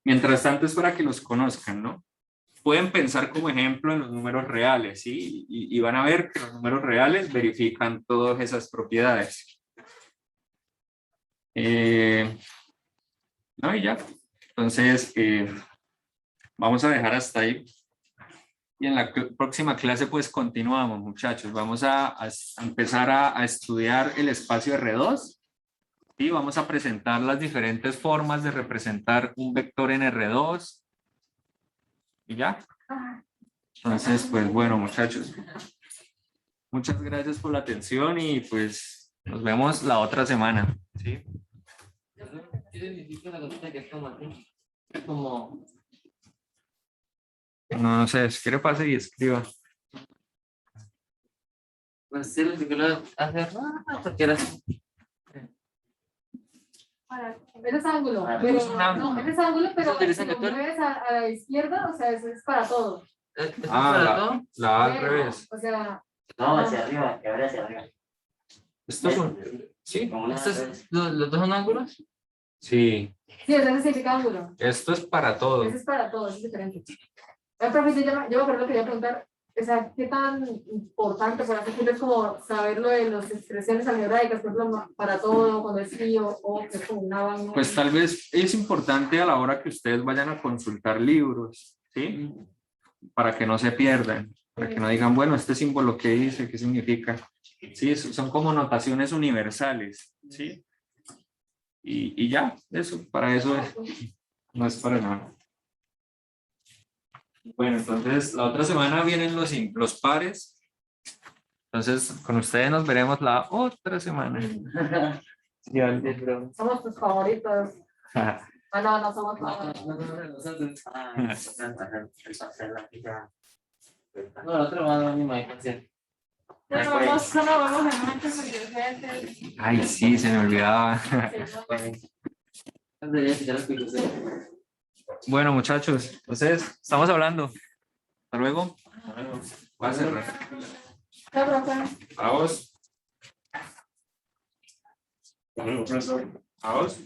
Mientras tanto es para que los conozcan, ¿no? Pueden pensar como ejemplo en los números reales, ¿sí? Y van a ver que los números reales verifican todas esas propiedades. No, y ya. Entonces, vamos a dejar hasta ahí. Y en la próxima clase, pues, continuamos, muchachos. Vamos a empezar a estudiar el espacio R2. Y vamos a presentar las diferentes formas de representar un vector en R2. Y ya. Entonces, pues, bueno, muchachos. Muchas gracias por la atención y, pues, nos vemos la otra semana. ¿Sí? ¿Qué significa la cosita que es como aquí? Es como... No sé, si quiere pase y escriba. Pues sí, lo que lo hace porque era así. Ese es ángulo, Ah, pero es un ángulo. no, ese es ángulo, pero ¿Eso si utiliza lo vector? mueves a la izquierda, o sea, eso es para todo. ¿Es Ah, para todo? la A al Pero, revés. o sea, No, hacia arriba, que ahora hacia arriba. Estos son. Sí. Como una vez. ¿Los dos son ángulos? Sí. sí, ese significa ángulo. Esto es para todo. Ese es para todo, ese es diferente. Profe, yo me acuerdo que quería preguntar, o sea, ¿qué tan importante, por así decirlo, es como saber lo de las expresiones algebraicas, por ejemplo, para todo, cuando es sí o que es como una vaina? Pues tal vez es importante a la hora que ustedes vayan a consultar libros, ¿sí? Para que no se pierdan, para que no digan, bueno, este símbolo, ¿qué dice? ¿Qué significa? Sí, son como notaciones universales, ¿sí? Y ya, eso, para eso es, no es para nada. Bueno, entonces la otra semana vienen los pares. Entonces con ustedes nos veremos la otra semana. Ya. Sí, pero... Somos tus favoritos. Ah, no, no somos No, favoritos. nosotros. Ah, entonces la fila. No, la otra mano ni más canción. Pero vamos, solo vamos en marcha porque Ay, sí, se me olvidaba. Debería quitar las explicaciones. Bueno, muchachos, entonces estamos hablando. Hasta luego. Voy a cerrar. Chao, profe. A vos. A vos.